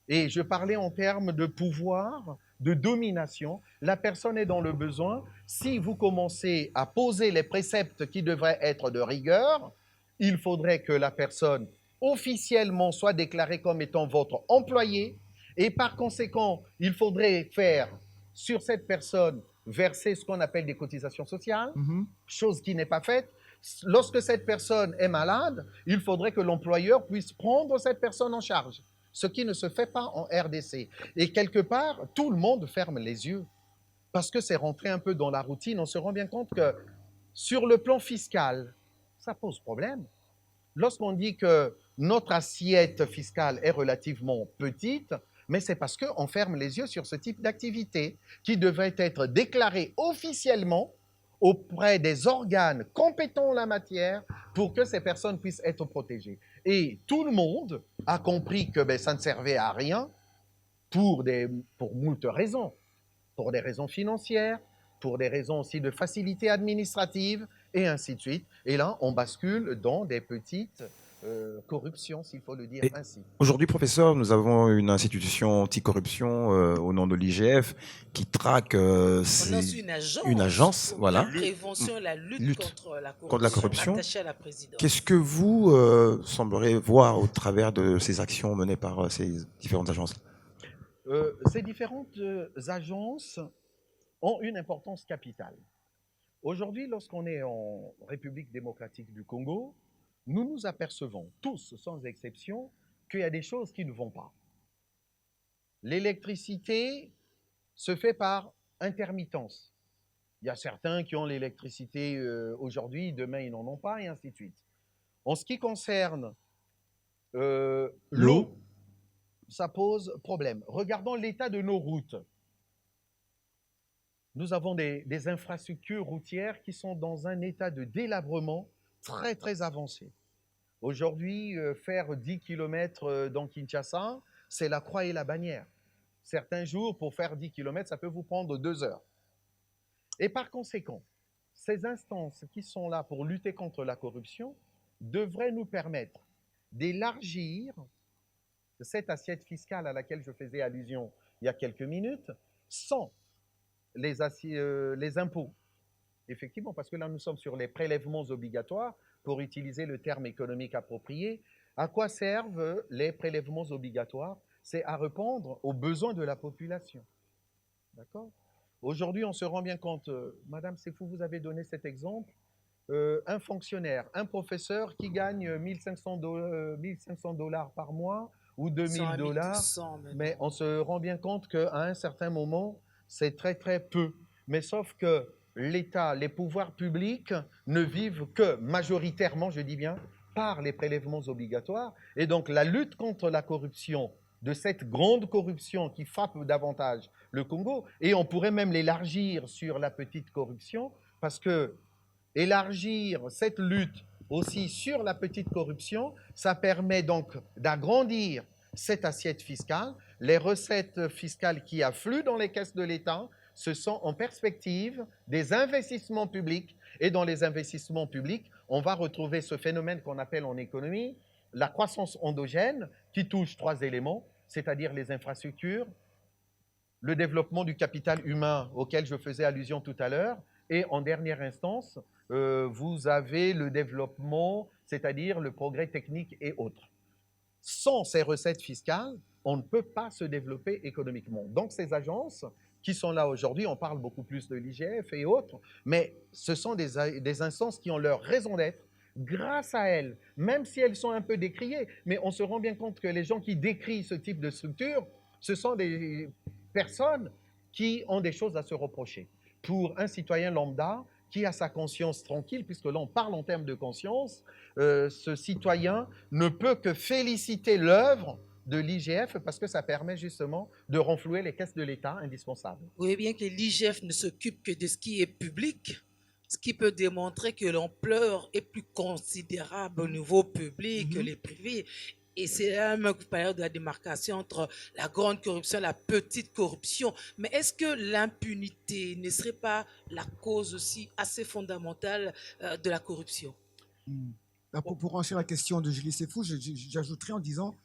Et je parlais en termes de pouvoir, de domination. La personne est dans le besoin. Si vous commencez à poser les préceptes qui devraient être de rigueur, il faudrait que la personne officiellement soit déclarée comme étant votre employé. Et par conséquent, il faudrait faire sur cette personne verser ce qu'on appelle des cotisations sociales, chose qui n'est pas faite. Lorsque cette personne est malade, il faudrait que l'employeur puisse prendre cette personne en charge, ce qui ne se fait pas en RDC. Et quelque part, tout le monde ferme les yeux parce que c'est rentré un peu dans la routine. On se rend bien compte que sur le plan fiscal, ça pose problème. Lorsqu'on dit que notre assiette fiscale est relativement petite, mais c'est parce qu'on ferme les yeux sur ce type d'activité qui devrait être déclarée officiellement auprès des organes compétents en la matière pour que ces personnes puissent être protégées. Et tout le monde a compris que ça ne servait à rien pour moult raisons. Pour des raisons financières, pour des raisons aussi de facilité administrative, et ainsi de suite. Et là, on bascule dans des petites corruptions, s'il faut le dire Et ainsi. aujourd'hui, professeur, nous avons une institution anticorruption au nom de l'IGF qui traque On lance une agence, pour voilà, la prévention et la lutte lutte contre la corruption, corruption. attachée à la présidence. Qu'est-ce que vous sembleriez voir au travers de ces actions menées par ces différentes agences? Ces différentes agences ont une importance capitale. Aujourd'hui, lorsqu'on est en République démocratique du Congo, nous nous apercevons tous, sans exception, qu'il y a des choses qui ne vont pas. L'électricité se fait par intermittence. Il y a certains qui ont l'électricité aujourd'hui, demain ils n'en ont pas, et ainsi de suite. En ce qui concerne l'eau, ça pose problème. Regardons l'état de nos routes. Nous avons des infrastructures routières qui sont dans un état de délabrement très, très avancé. Aujourd'hui, faire 10 km dans Kinshasa, c'est la croix et la bannière. Certains jours, pour faire 10 km, ça peut vous prendre 2 heures. Et par conséquent, ces instances qui sont là pour lutter contre la corruption devraient nous permettre d'élargir cette assiette fiscale à laquelle je faisais allusion il y a quelques minutes, sans les impôts. Effectivement, parce que là, nous sommes sur les prélèvements obligatoires, pour utiliser le terme économique approprié. À quoi servent les prélèvements obligatoires? C'est à répondre aux besoins de la population. D'accord? Aujourd'hui, on se rend bien compte, Madame Sefou, vous avez donné cet exemple, un fonctionnaire, un professeur qui gagne 1500 $ par mois ou 2000 $, mais on se rend bien compte qu'à un certain moment, c'est très très peu. Mais sauf que l'État, les pouvoirs publics ne vivent que majoritairement, je dis bien, par les prélèvements obligatoires. Et donc la lutte contre la corruption, de cette grande corruption qui frappe davantage le Congo, et on pourrait même l'élargir sur la petite corruption, parce que élargir cette lutte aussi sur la petite corruption, ça permet donc d'agrandir cette assiette fiscale. Les recettes fiscales qui affluent dans les caisses de l'État, ce sont en perspective des investissements publics. Et dans les investissements publics, on va retrouver ce phénomène qu'on appelle en économie la croissance endogène, qui touche 3 éléments, c'est-à-dire les infrastructures, le développement du capital humain auquel je faisais allusion tout à l'heure, et en dernière instance, vous avez le développement, c'est-à-dire le progrès technique et autres. Sans ces recettes fiscales, on ne peut pas se développer économiquement. Donc ces agences qui sont là aujourd'hui, on parle beaucoup plus de l'IGF et autres, mais ce sont des instances qui ont leur raison d'être. Grâce à elles, même si elles sont un peu décriées, mais on se rend bien compte que les gens qui décrient ce type de structure, ce sont des personnes qui ont des choses à se reprocher. Pour un citoyen lambda qui a sa conscience tranquille, puisque là on parle en termes de conscience, ce citoyen ne peut que féliciter l'œuvre de l'IGF parce que ça permet justement de renflouer les caisses de l'État indispensables. Vous voyez bien que l'IGF ne s'occupe que de ce qui est public, ce qui peut démontrer que l'ampleur est plus considérable au niveau public que les privés. Et c'est là même que vous parlez de la démarcation entre la grande corruption et la petite corruption. Mais est-ce que l'impunité ne serait pas la cause aussi assez fondamentale de la corruption? Pour enchaîner la question de Julie Sefou, j'ajouterais en disant,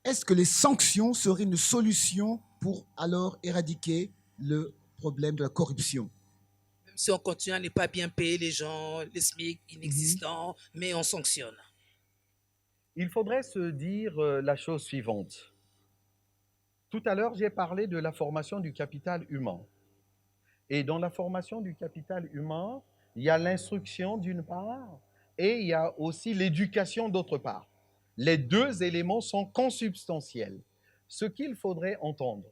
est-ce que les sanctions seraient une solution pour alors éradiquer le problème de la corruption? Même si on continue à ne pas bien payer les gens, les SMIC inexistants, mais on sanctionne. Il faudrait se dire la chose suivante. Tout à l'heure, j'ai parlé de la formation du capital humain. Et dans la formation du capital humain, Il y a l'instruction d'une part et il y a aussi l'éducation d'autre part. Les deux éléments sont consubstantiels. Ce qu'il faudrait entendre,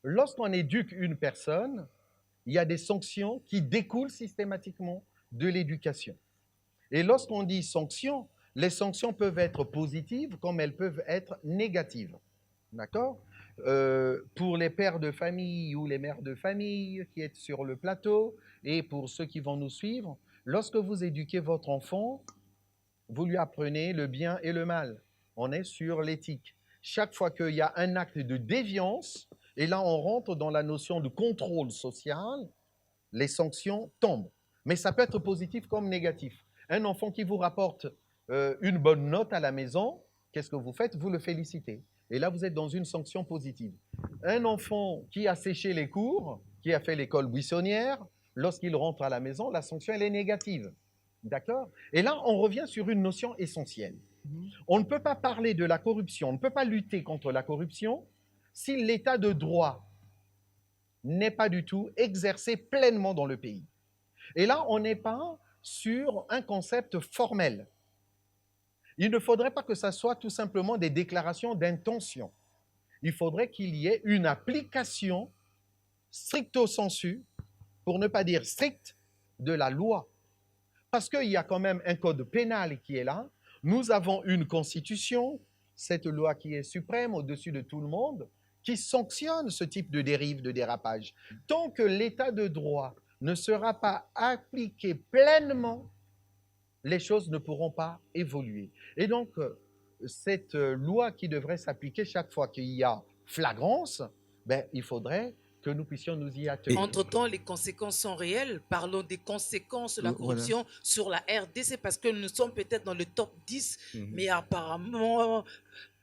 lorsqu'on éduque une personne, il y a des sanctions qui découlent systématiquement de l'éducation. Et lorsqu'on dit sanctions, les sanctions peuvent être positives comme elles peuvent être négatives. D'accord? Pour les pères de famille ou les mères de famille qui sont sur le plateau et pour ceux qui vont nous suivre, lorsque vous éduquez votre enfant, vous lui apprenez le bien et le mal. On est sur l'éthique. Chaque fois qu'il y a un acte de déviance, et là on rentre dans la notion de contrôle social, les sanctions tombent. Mais ça peut être positif comme négatif. Un enfant qui vous rapporte une bonne note à la maison, qu'est-ce que vous faites? Vous le félicitez. Et là, vous êtes dans une sanction positive. Un enfant qui a séché les cours, qui a fait l'école buissonnière, lorsqu'il rentre à la maison, la sanction, elle est négative. D'accord? Et là, on revient sur une notion essentielle. On ne peut pas parler de la corruption, on ne peut pas lutter contre la corruption si l'état de droit n'est pas du tout exercé pleinement dans le pays. Et là, on n'est pas sur un concept formel. Il ne faudrait pas que ça soit tout simplement des déclarations d'intention. Il faudrait qu'il y ait une application stricto sensu, pour ne pas dire stricte, de la loi. Parce qu'il y a quand même un code pénal qui est là. Nous avons une constitution, cette loi qui est suprême au-dessus de tout le monde, qui sanctionne ce type de dérive, de dérapage. Tant que l'état de droit ne sera pas appliqué pleinement, les choses ne pourront pas évoluer. Et donc, cette loi qui devrait s'appliquer chaque fois qu'il y a flagrance, il faudrait que nous puissions nous y atteler. Entre-temps, les conséquences sont réelles. Parlons des conséquences de la corruption sur la RDC, parce que nous sommes peut-être dans le top 10, mais apparemment,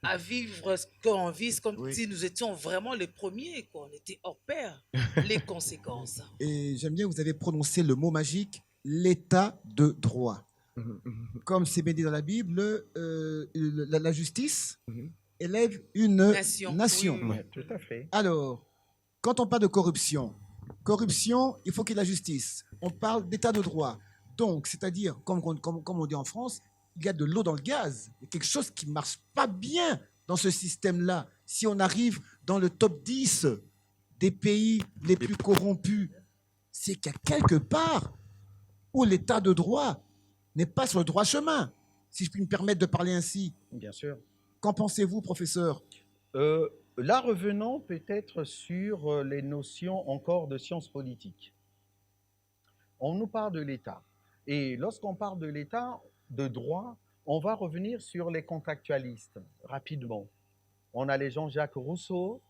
à vivre ce qu'on vit, comme si nous étions vraiment les premiers, qu'on était hors pair. Les conséquences. Et j'aime bien, vous avez prononcé le mot magique, l'état de droit. Comme c'est bien dit dans la Bible, la justice élève une nation. Oui. Tout à fait. Alors, quand on parle de corruption, il faut qu'il y ait la justice. On parle d'état de droit. Donc, c'est-à-dire, comme on dit en France, il y a de l'eau dans le gaz. Il y a quelque chose qui ne marche pas bien dans ce système-là. Si on arrive dans le top 10 des pays les plus corrompus, c'est qu'il y a quelque part où l'état de droit n'est pas sur le droit chemin, si je puis me permettre de parler ainsi. Bien sûr. Qu'en pensez-vous, professeur? Là, revenons peut-être sur les notions encore de sciences politiques. On nous parle de l'État. Et lorsqu'on parle de l'État, de droit, on va revenir sur les contractualistes rapidement. On a les Jean-Jacques Rousseau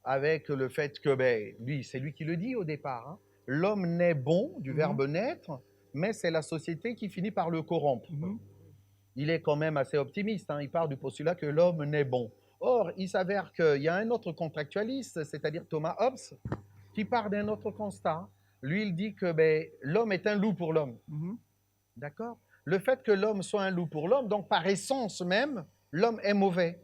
avec le fait que, lui, c'est lui qui le dit au départ, hein, l'homme naît bon, du verbe naître, mais c'est la société qui finit par le corrompre. Il est quand même assez optimiste, hein, il part du postulat que l'homme naît bon. Or, il s'avère qu'il y a un autre contractualiste, c'est-à-dire Thomas Hobbes, qui part d'un autre constat. Lui, il dit que l'homme est un loup pour l'homme. D'accord? Le fait que l'homme soit un loup pour l'homme, donc par essence même, l'homme est mauvais.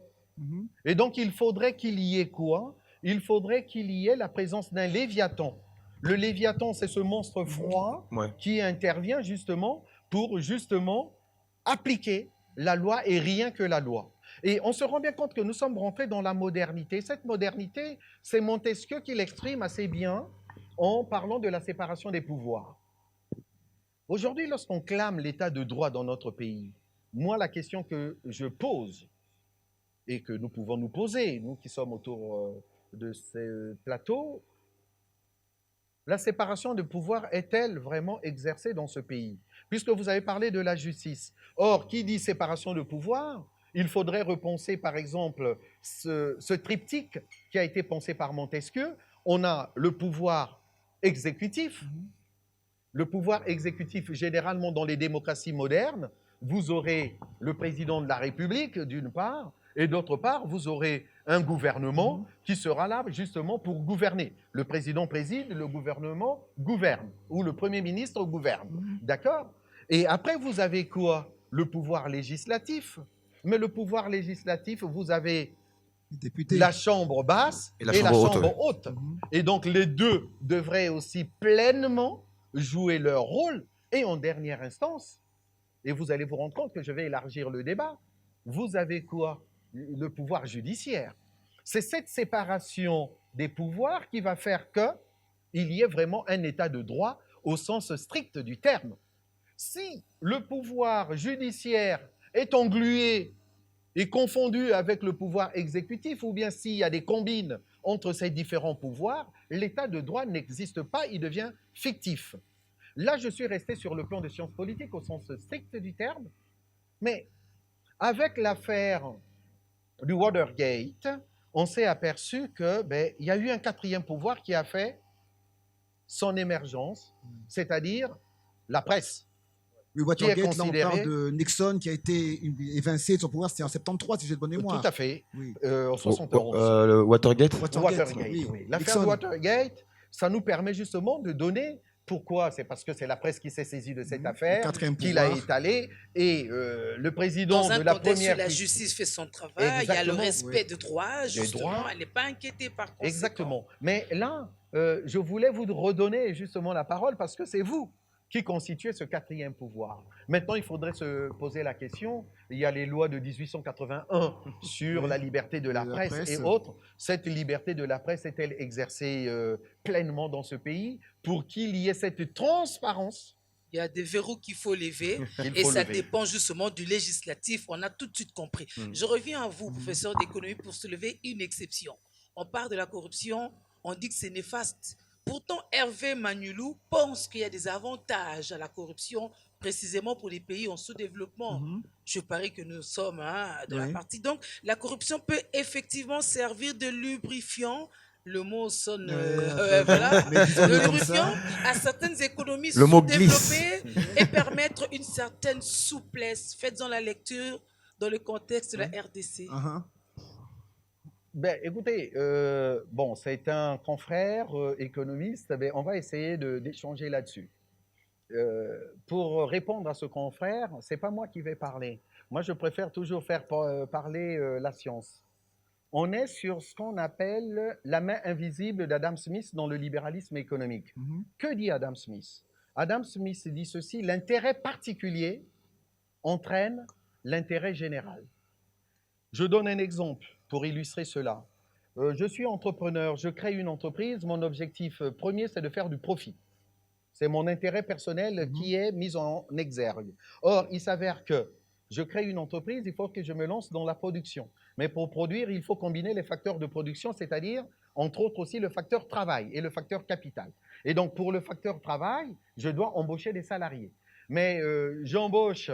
Et donc, il faudrait qu'il y ait quoi? Il faudrait qu'il y ait la présence d'un léviathan. Le léviathan, c'est ce monstre froid qui intervient justement pour appliquer la loi et rien que la loi. Et on se rend bien compte que nous sommes rentrés dans la modernité. Cette modernité, c'est Montesquieu qui l'exprime assez bien en parlant de la séparation des pouvoirs. Aujourd'hui, lorsqu'on clame l'état de droit dans notre pays, moi, la question que je pose et que nous pouvons nous poser, nous qui sommes autour de ces plateaux, la séparation de pouvoir est-elle vraiment exercée dans ce pays? Puisque vous avez parlé de la justice. Or, qui dit séparation de pouvoir, il faudrait repenser, par exemple, ce triptyque qui a été pensé par Montesquieu. On a le pouvoir exécutif. Le pouvoir exécutif, généralement dans les démocraties modernes, vous aurez le président de la République, d'une part, et d'autre part, vous aurez un gouvernement qui sera là justement pour gouverner. Le président préside, le gouvernement gouverne, ou le Premier ministre gouverne. D'accord? Et après, vous avez quoi? Le pouvoir législatif. Mais le pouvoir législatif, vous avez la chambre basse et la chambre haute. Et donc, les deux devraient aussi pleinement jouer leur rôle Et en dernière instance, et vous allez vous rendre compte que je vais élargir le débat, vous avez quoi? Le pouvoir judiciaire. C'est cette séparation des pouvoirs qui va faire qu'il y ait vraiment un état de droit au sens strict du terme. Si le pouvoir judiciaire est englué et confondu avec le pouvoir exécutif, ou bien s'il y a des combines entre ces différents pouvoirs, l'état de droit n'existe pas, il devient fictif. Là, je suis resté sur le plan des sciences politiques au sens strict du terme, mais avec l'affaire du Watergate, on s'est aperçu qu'il y a eu un quatrième pouvoir qui a fait son émergence, c'est-à-dire la presse. Oui, Watergate, là, on parle de Nixon qui a été évincé de son pouvoir, c'était en 73, si j'ai de bonne mémoire. Tout à fait, Oui. en 71. Le Watergate. Watergate, oui. oui. L'affaire de Watergate, ça nous permet justement de donner. Pourquoi? C'est parce que c'est la presse qui s'est saisie de cette affaire, qui l'a étalée, et le président Dans un de la contexte où première... la justice fait son travail, il y a le respect de droit, justement, elle n'est pas inquiétée par conséquent. Exactement. Mais là, je voulais vous redonner justement la parole parce que c'est vous qui constituez ce quatrième pouvoir. Maintenant, il faudrait se poser la question, il y a les lois de 1881 sur la liberté de la presse et autres. Cette liberté de la presse est-elle exercée pleinement dans ce pays pour qu'il y ait cette transparence? Il y a des verrous qu'il faut lever et ça dépend justement du législatif. On a tout de suite compris. Je reviens à vous, professeur d'économie, pour soulever une exception. On parle de la corruption, on dit que c'est néfaste. Pourtant, Hervé Manioulou pense qu'il y a des avantages à la corruption, précisément pour les pays en sous-développement. Je parie que nous sommes de la partie. Donc, la corruption peut effectivement servir de lubrifiant. Le mot sonne... voilà. Le lubrifiant à certaines économies sous-développées et permettre une certaine souplesse. Faites-en la lecture dans le contexte de la RDC. Ben, écoutez, bon, c'est un confrère économiste, ben, on va essayer d'échanger là-dessus. Pour répondre à ce confrère, ce n'est pas moi qui vais parler. Moi, je préfère toujours faire parler la science. On est sur ce qu'on appelle la main invisible d'Adam Smith dans le libéralisme économique. Que dit Adam Smith? Adam Smith dit ceci: l'intérêt particulier entraîne l'intérêt général. Je donne un exemple pour illustrer cela. Je suis entrepreneur, je crée une entreprise, mon objectif premier, c'est de faire du profit. C'est mon intérêt personnel qui est mis en exergue. Or, il s'avère que je crée une entreprise, il faut que je me lance dans la production. Mais pour produire, il faut combiner les facteurs de production, c'est-à-dire, entre autres aussi, le facteur travail et le facteur capital. Et donc, pour le facteur travail, je dois embaucher des salariés. Mais j'embauche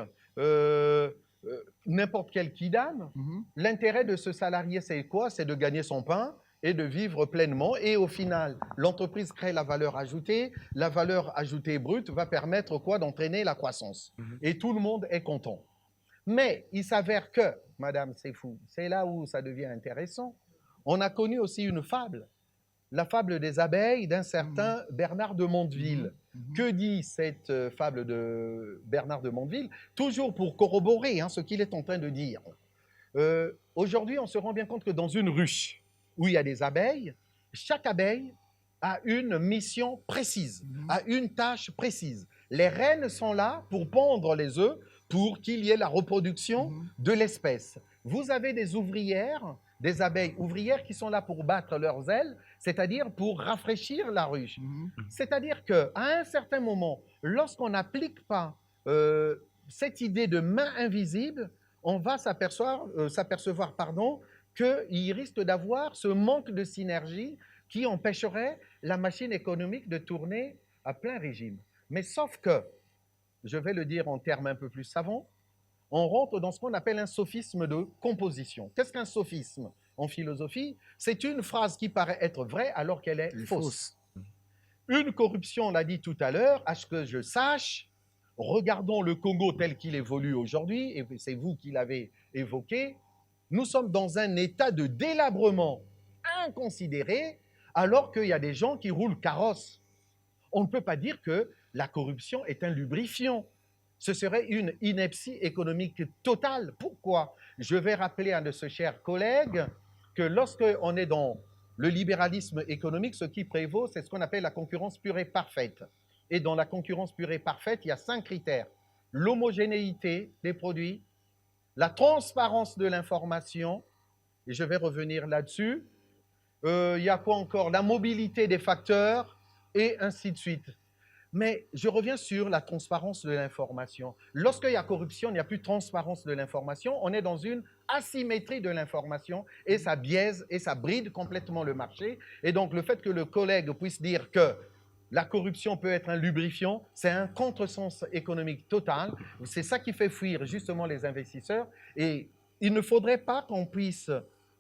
n'importe quel kidam. L'intérêt de ce salarié, c'est quoi? C'est de gagner son pain et de vivre pleinement. Et au final, l'entreprise crée la valeur ajoutée. La valeur ajoutée brute va permettre quoi? D'entraîner la croissance. Et tout le monde est content. Mais il s'avère que, madame, c'est fou, c'est là où ça devient intéressant. On a connu aussi une fable, la fable des abeilles d'un certain Bernard de Mondeville. Que dit cette fable de Bernard de Mondeville? Toujours pour corroborer ce qu'il est en train de dire. Aujourd'hui, on se rend bien compte que dans une ruche où il y a des abeilles, chaque abeille a une mission précise, a une tâche précise. Les reines sont là pour pondre les œufs, pour qu'il y ait la reproduction de l'espèce. Vous avez des ouvrières, des abeilles ouvrières qui sont là pour battre leurs ailes, c'est-à-dire pour rafraîchir la ruche. C'est-à-dire qu'à un certain moment, lorsqu'on n'applique pas cette idée de main invisible, on va s'apercevoir qu'il risque d'avoir ce manque de synergie qui empêcherait la machine économique de tourner à plein régime. Mais sauf que, je vais le dire en termes un peu plus savants, on rentre dans ce qu'on appelle un sophisme de composition. Qu'est-ce qu'un sophisme en philosophie? C'est une phrase qui paraît être vraie alors qu'elle est fausse. Une corruption, on l'a dit tout à l'heure, à ce que je sache, regardons le Congo tel qu'il évolue aujourd'hui, et c'est vous qui l'avez évoqué, nous sommes dans un état de délabrement inconsidéré alors qu'il y a des gens qui roulent carrosse. On ne peut pas dire que la corruption est un lubrifiant. Ce serait une ineptie économique totale. Pourquoi? Je vais rappeler à un de ce cher collègue que lorsqu'on est dans le libéralisme économique, ce qui prévaut, c'est ce qu'on appelle la concurrence pure et parfaite. et dans la concurrence pure et parfaite, il y a 5 critères. L'homogénéité des produits, la transparence de l'information, et je vais revenir là-dessus. Il y a quoi encore? La mobilité des facteurs, et ainsi de suite. Mais je reviens sur la transparence de l'information. Lorsqu'il y a corruption, il n'y a plus de transparence de l'information. On est dans une asymétrie de l'information et ça biaise et ça bride complètement le marché. Et donc, le fait que le collègue puisse dire que la corruption peut être un lubrifiant, c'est un contresens économique total. C'est ça qui fait fuir justement les investisseurs. Et il ne faudrait pas qu'on puisse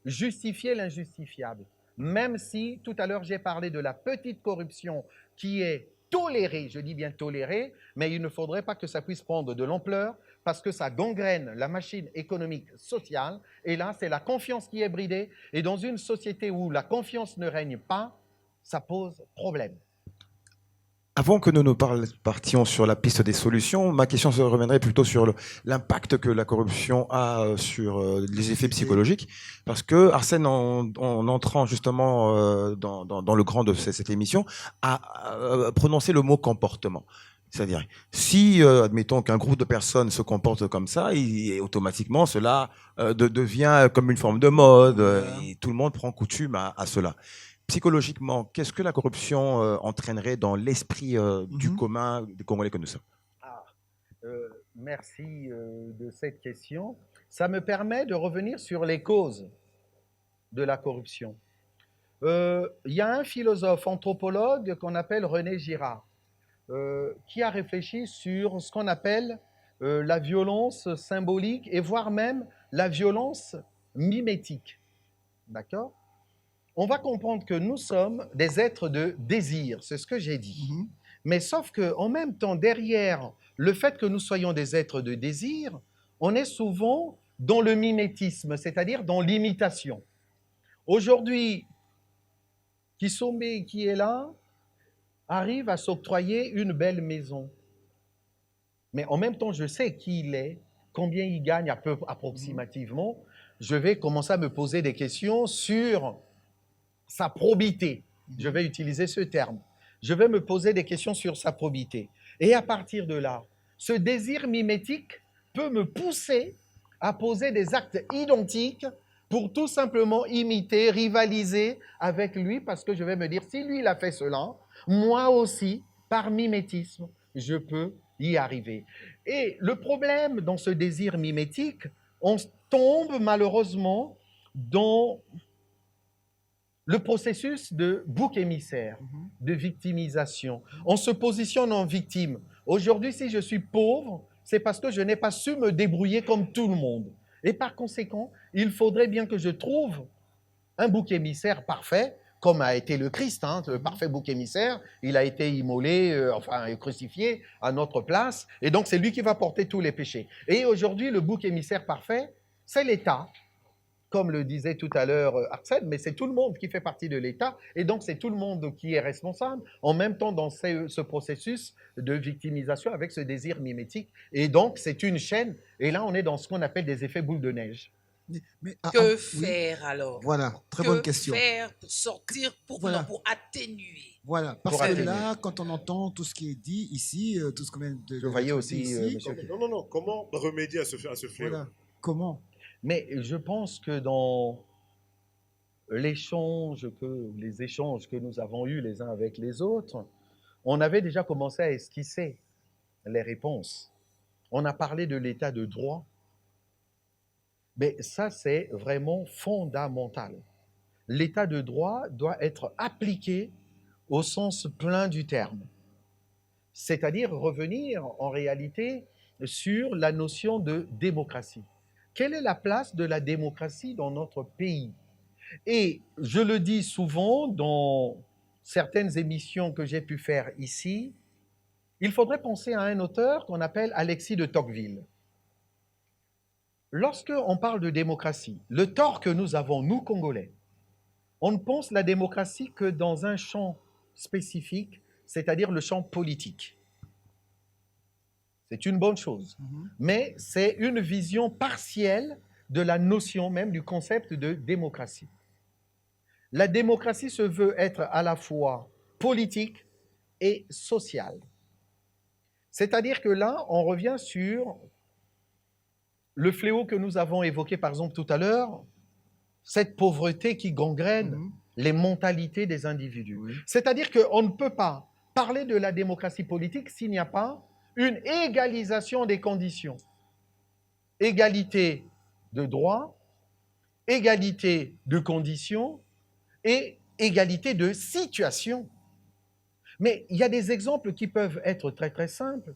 justifier l'injustifiable. Même si, tout à l'heure, j'ai parlé de la petite corruption qui est tolérée, je dis bien tolérée, mais il ne faudrait pas que ça puisse prendre de l'ampleur parce que ça gangrène la machine économique sociale. Et là, c'est la confiance qui est bridée. Et dans une société où la confiance ne règne pas, ça pose problème. Avant que nous partions sur la piste des solutions, ma question se reviendrait plutôt sur l'impact que la corruption a sur les effets psychologiques. Parce que Arsène, en entrant justement dans le grand de cette émission, a prononcé le mot comportement. C'est-à-dire, si, admettons qu'un groupe de personnes se comporte comme ça, automatiquement, cela devient comme une forme de mode, et tout le monde prend coutume à cela. Psychologiquement, qu'est-ce que la corruption entraînerait dans l'esprit du commun des Congolais que nous sommes? Merci de cette question. Ça me permet de revenir sur les causes de la corruption. Il y a un philosophe anthropologue qu'on appelle René Girard, qui a réfléchi sur ce qu'on appelle la violence symbolique et voire même la violence mimétique. D'accord? On va comprendre que nous sommes des êtres de désir, c'est ce que j'ai dit. Mais sauf qu'en même temps, derrière le fait que nous soyons des êtres de désir, on est souvent dans le mimétisme, c'est-à-dire dans l'imitation. Aujourd'hui, Kisombe, qui est là, arrive à s'octroyer une belle maison. Mais en même temps, je sais qui il est, combien il gagne approximativement. Je vais commencer à me poser des questions sur sa probité. Je vais utiliser ce terme. Je vais me poser des questions sur sa probité. Et à partir de là, ce désir mimétique peut me pousser à poser des actes identiques pour tout simplement imiter, rivaliser avec lui, parce que je vais me dire, si lui il a fait cela, moi aussi, par mimétisme, je peux y arriver. Et le problème dans ce désir mimétique, on tombe malheureusement dans le processus de bouc émissaire, de victimisation. On se positionne en victime. Aujourd'hui, si je suis pauvre, c'est parce que je n'ai pas su me débrouiller comme tout le monde. Et par conséquent, il faudrait bien que je trouve un bouc émissaire parfait, comme a été le Christ, le parfait bouc émissaire. Il a été immolé, crucifié à notre place. Et donc, c'est lui qui va porter tous les péchés. Et aujourd'hui, le bouc émissaire parfait, c'est l'État. Comme le disait tout à l'heure Arsène, mais c'est tout le monde qui fait partie de l'État, et donc c'est tout le monde qui est responsable, en même temps dans ce processus de victimisation avec ce désir mimétique. Et donc c'est une chaîne, et là on est dans ce qu'on appelle des effets boule de neige. Que faire alors? Voilà, très bonne question. Que faire pour sortir, pour atténuer? Voilà, parce que là, quand on entend tout ce qui est dit ici, tout ce qu'on vient de... Je voyais aussi... ici, Non, comment remédier à ce fléau? Voilà, comment? Mais je pense que dans les échanges que nous avons eus les uns avec les autres, on avait déjà commencé à esquisser les réponses. On a parlé de l'état de droit, mais ça c'est vraiment fondamental. L'état de droit doit être appliqué au sens plein du terme, c'est-à-dire revenir en réalité sur la notion de démocratie. Quelle est la place de la démocratie dans notre pays? Et je le dis souvent dans certaines émissions que j'ai pu faire ici, il faudrait penser à un auteur qu'on appelle Alexis de Tocqueville. Lorsqu'on parle de démocratie, le tort que nous avons, nous Congolais, on ne pense la démocratie que dans un champ spécifique, c'est-à-dire le champ politique. C'est une bonne chose, mais c'est une vision partielle de la notion même du concept de démocratie. La démocratie se veut être à la fois politique et sociale. C'est-à-dire que là, on revient sur le fléau que nous avons évoqué, par exemple, tout à l'heure, cette pauvreté qui gangrène les mentalités des individus. Oui. C'est-à-dire qu'on ne peut pas parler de la démocratie politique s'il n'y a pas une égalisation des conditions. Égalité de droits, égalité de conditions et égalité de situation. Mais il y a des exemples qui peuvent être très très simples.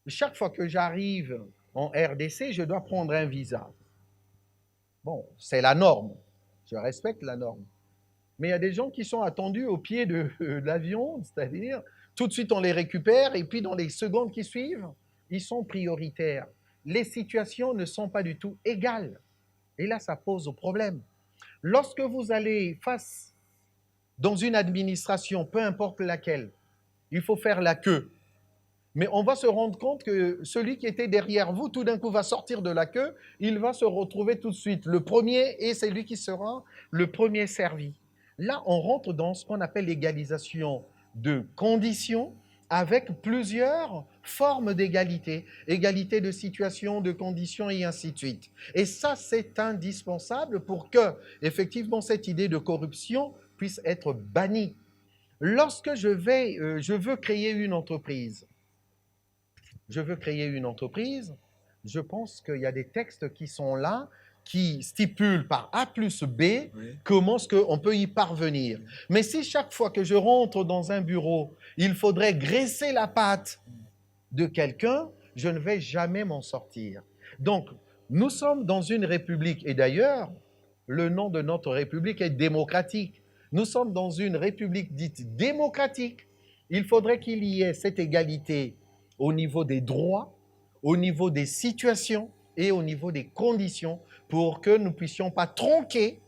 Chaque fois que j'arrive en RDC, je dois prendre un visa. Bon, c'est la norme. Je respecte la norme. Mais il y a des gens qui sont attendus au pied de l'avion, c'est-à-dire tout de suite on les récupère et puis dans les secondes qui suivent, ils sont prioritaires. Les situations ne sont pas du tout égales. Et là, ça pose problème. Lorsque vous allez face dans une administration, peu importe laquelle, il faut faire la queue. Mais on va se rendre compte que celui qui était derrière vous, tout d'un coup, va sortir de la queue, il va se retrouver tout de suite le premier et c'est lui qui sera le premier servi. Là, on rentre dans ce qu'on appelle l'égalisation de conditions avec plusieurs formes d'égalité, égalité de situation, de conditions et ainsi de suite. Et ça, c'est indispensable pour que, effectivement, cette idée de corruption puisse être bannie. Lorsque je veux créer une entreprise, je pense qu'il y a des textes qui sont là, qui stipulent par A plus B comment est-ce qu'on peut y parvenir. Mais si chaque fois que je rentre dans un bureau, il faudrait graisser la patte de quelqu'un, je ne vais jamais m'en sortir. Donc, nous sommes dans une république, et d'ailleurs, le nom de notre république est démocratique. Nous sommes dans une république dite démocratique. Il faudrait qu'il y ait cette égalité au niveau des droits, au niveau des situations et au niveau des conditions pour que nous ne puissions pas tronquer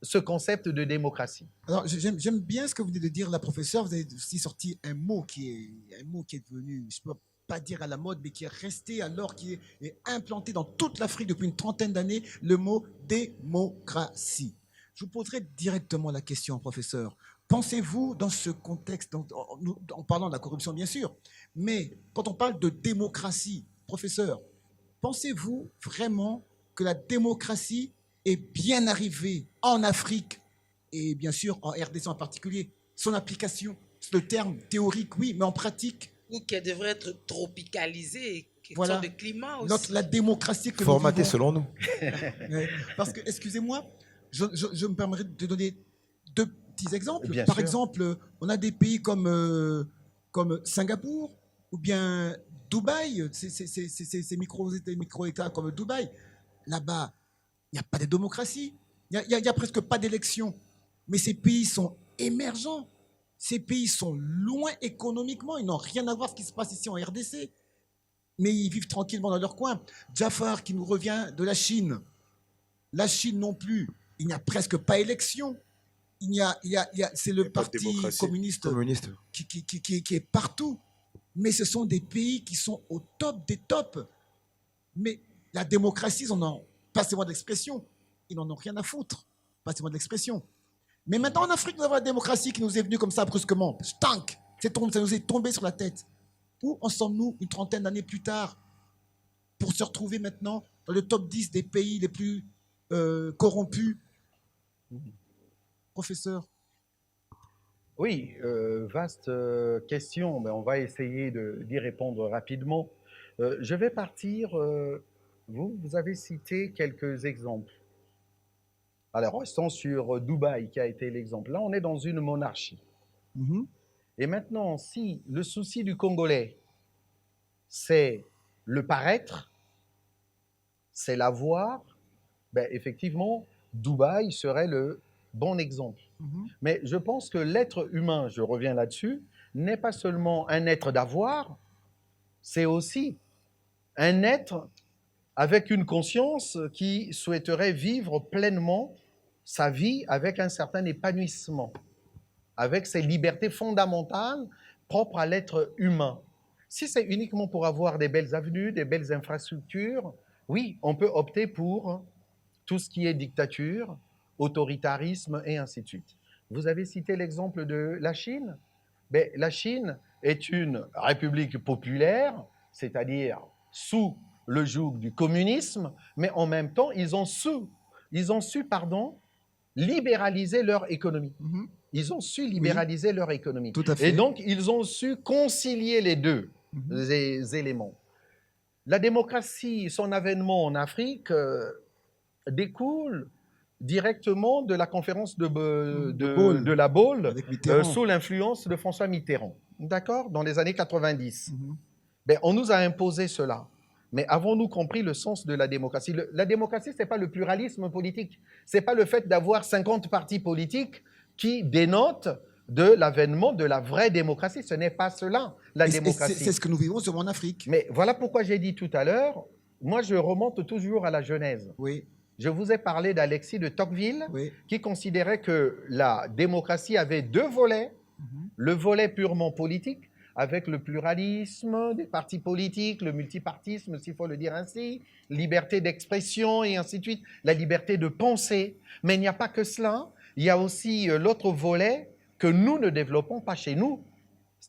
ce concept de démocratie. Alors, j'aime bien ce que vous venez de dire, la professeure. Vous avez aussi sorti un mot qui est devenu, je ne peux pas dire à la mode, mais qui est resté alors, qui est implanté dans toute l'Afrique depuis une trentaine d'années, le mot démocratie. Je vous poserai directement la question, professeur. Pensez-vous, dans ce contexte, en parlant de la corruption, bien sûr, mais quand on parle de démocratie, professeur, pensez-vous vraiment que la démocratie est bien arrivée en Afrique et bien sûr en RDC en particulier? Son application, le terme théorique, oui, mais en pratique, Ou qu'elle devrait être tropicalisée, question voilà, de climat aussi. la démocratie que Formaté nous vivons. selon nous. Parce que, excusez-moi, je me permettrai de donner deux petits exemples. Bien Par sûr. exemple, on a des pays comme Singapour ou bien Dubaï, ces micro-États comme Dubaï. Là-bas, il n'y a pas de démocratie, il n'y a presque pas d'élection. Mais ces pays sont émergents. Ces pays sont loin économiquement. Ils n'ont rien à voir avec ce qui se passe ici en RDC. Mais ils vivent tranquillement dans leur coin. Jafar qui nous revient de la Chine. La Chine non plus. Il n'y a presque pas élection. C'est le pas de parti démocratie. communiste qui est partout. Mais ce sont des pays qui sont au top des tops. Mais la démocratie, ils en ont, passez-moi de l'expression, ils n'en ont rien à foutre. Passez-moi de l'expression. Mais maintenant, en Afrique, nous avons la démocratie qui nous est venue comme ça brusquement. Stank, ça nous est tombé sur la tête. Où en sommes-nous une trentaine d'années plus tard pour se retrouver maintenant dans le top 10 des pays les plus corrompus? Professeur. Oui, vaste question, mais on va essayer d'y répondre rapidement. Je vais partir, vous avez cité quelques exemples. Alors, restons sur Dubaï, qui a été l'exemple. Là, on est dans une monarchie. Et maintenant, si le souci du Congolais, c'est le paraître, c'est l'avoir, ben, effectivement, Dubaï serait le bon exemple. Mais je pense que l'être humain, je reviens là-dessus, n'est pas seulement un être d'avoir, c'est aussi un être avec une conscience qui souhaiterait vivre pleinement sa vie avec un certain épanouissement, avec ses libertés fondamentales propres à l'être humain. Si c'est uniquement pour avoir des belles avenues, des belles infrastructures, oui, on peut opter pour tout ce qui est dictature, autoritarisme et ainsi de suite. Vous avez cité l'exemple de la Chine. Ben, la Chine est une république populaire, c'est-à-dire sous le joug du communisme, mais en même temps, ils ont su libéraliser leur économie. Mhm. Ils ont su libéraliser leur économie. Tout à fait. Et donc, ils ont su concilier les deux éléments. La démocratie, son avènement en Afrique découle directement de la conférence de la Baule Avec Mitterrand. sous l'influence de François Mitterrand, d'accord, dans les années 90. Mhm. Ben, on nous a imposé cela. Mais avons-nous compris le sens de la démocratie? La démocratie, ce n'est pas le pluralisme politique. Ce n'est pas le fait d'avoir 50 partis politiques qui dénotent de l'avènement de la vraie démocratie. Ce n'est pas cela, la Et démocratie. c'est ce que nous vivons sur en Afrique. Mais voilà pourquoi j'ai dit tout à l'heure, moi je remonte toujours à la Genèse. Oui, Je vous ai parlé d'Alexis de Tocqueville, oui. qui considérait que la démocratie avait deux volets. Le volet purement politique, avec le pluralisme des partis politiques, le multipartisme, s'il faut le dire ainsi, liberté d'expression et ainsi de suite, la liberté de penser. Mais il n'y a pas que cela, il y a aussi l'autre volet que nous ne développons pas chez nous,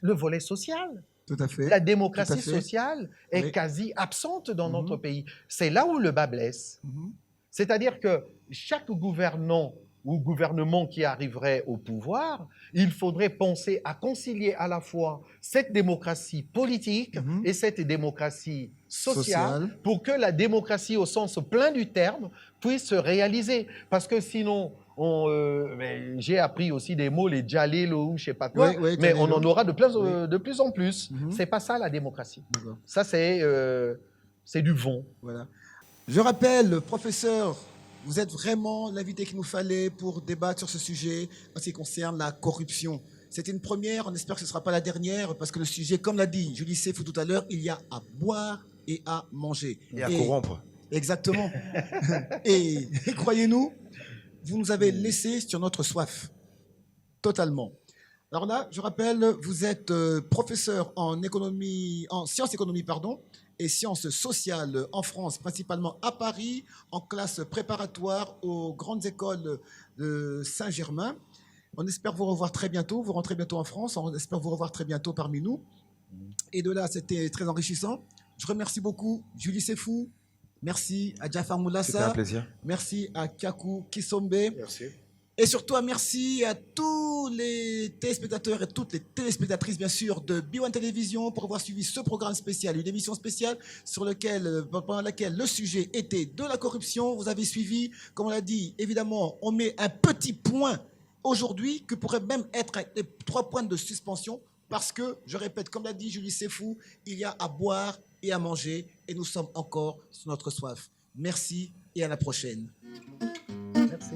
le volet social. Tout à fait. La démocratie Tout à fait. sociale est Oui. quasi absente dans notre pays. C'est là où le bas blesse. Mhm. C'est-à-dire que chaque gouvernant ou gouvernement qui arriverait au pouvoir, il faudrait penser à concilier à la fois cette démocratie politique et cette démocratie sociale pour que la démocratie au sens plein du terme puisse se réaliser. Parce que sinon, j'ai appris aussi des mots, les djalilo ou je ne sais pas quoi, Oui, oui, mais djalilo. on en aura de plus en plus. C'est pas ça la démocratie. D'accord. Ça, c'est du vent. Voilà. Je rappelle, professeur, vous êtes vraiment l'invité qu'il nous fallait pour débattre sur ce sujet en ce qui concerne la corruption. C'était une première, on espère que ce ne sera pas la dernière, parce que le sujet, comme l'a dit Julie Sefou tout à l'heure, il y a à boire et à manger. Et à corrompre. Exactement. Et croyez-nous, vous nous avez laissé sur notre soif. Totalement. Alors là, je rappelle, vous êtes professeur en économie, en sciences économie, pardon, et sciences sociales en France, principalement à Paris, en classe préparatoire aux grandes écoles de Saint-Germain. On espère vous revoir très bientôt. Vous rentrez bientôt en France. On espère vous revoir très bientôt parmi nous. Et de là, c'était très enrichissant. Je remercie beaucoup Julie Sefou. Merci à Jafar C'était Moulassa. un plaisir. Merci à Kakou Kisombe. Merci. Et surtout, merci à tous les téléspectateurs et toutes les téléspectatrices, bien sûr, de B1 Télévision pour avoir suivi ce programme spécial, une émission spéciale pendant laquelle le sujet était de la corruption. Vous avez suivi, comme on l'a dit, évidemment, on met un petit point aujourd'hui que pourrait même être les 3 points de suspension parce que, je répète, comme l'a dit Julie Sefou, il y a à boire et à manger et nous sommes encore sur notre soif. Merci et à la prochaine. Merci.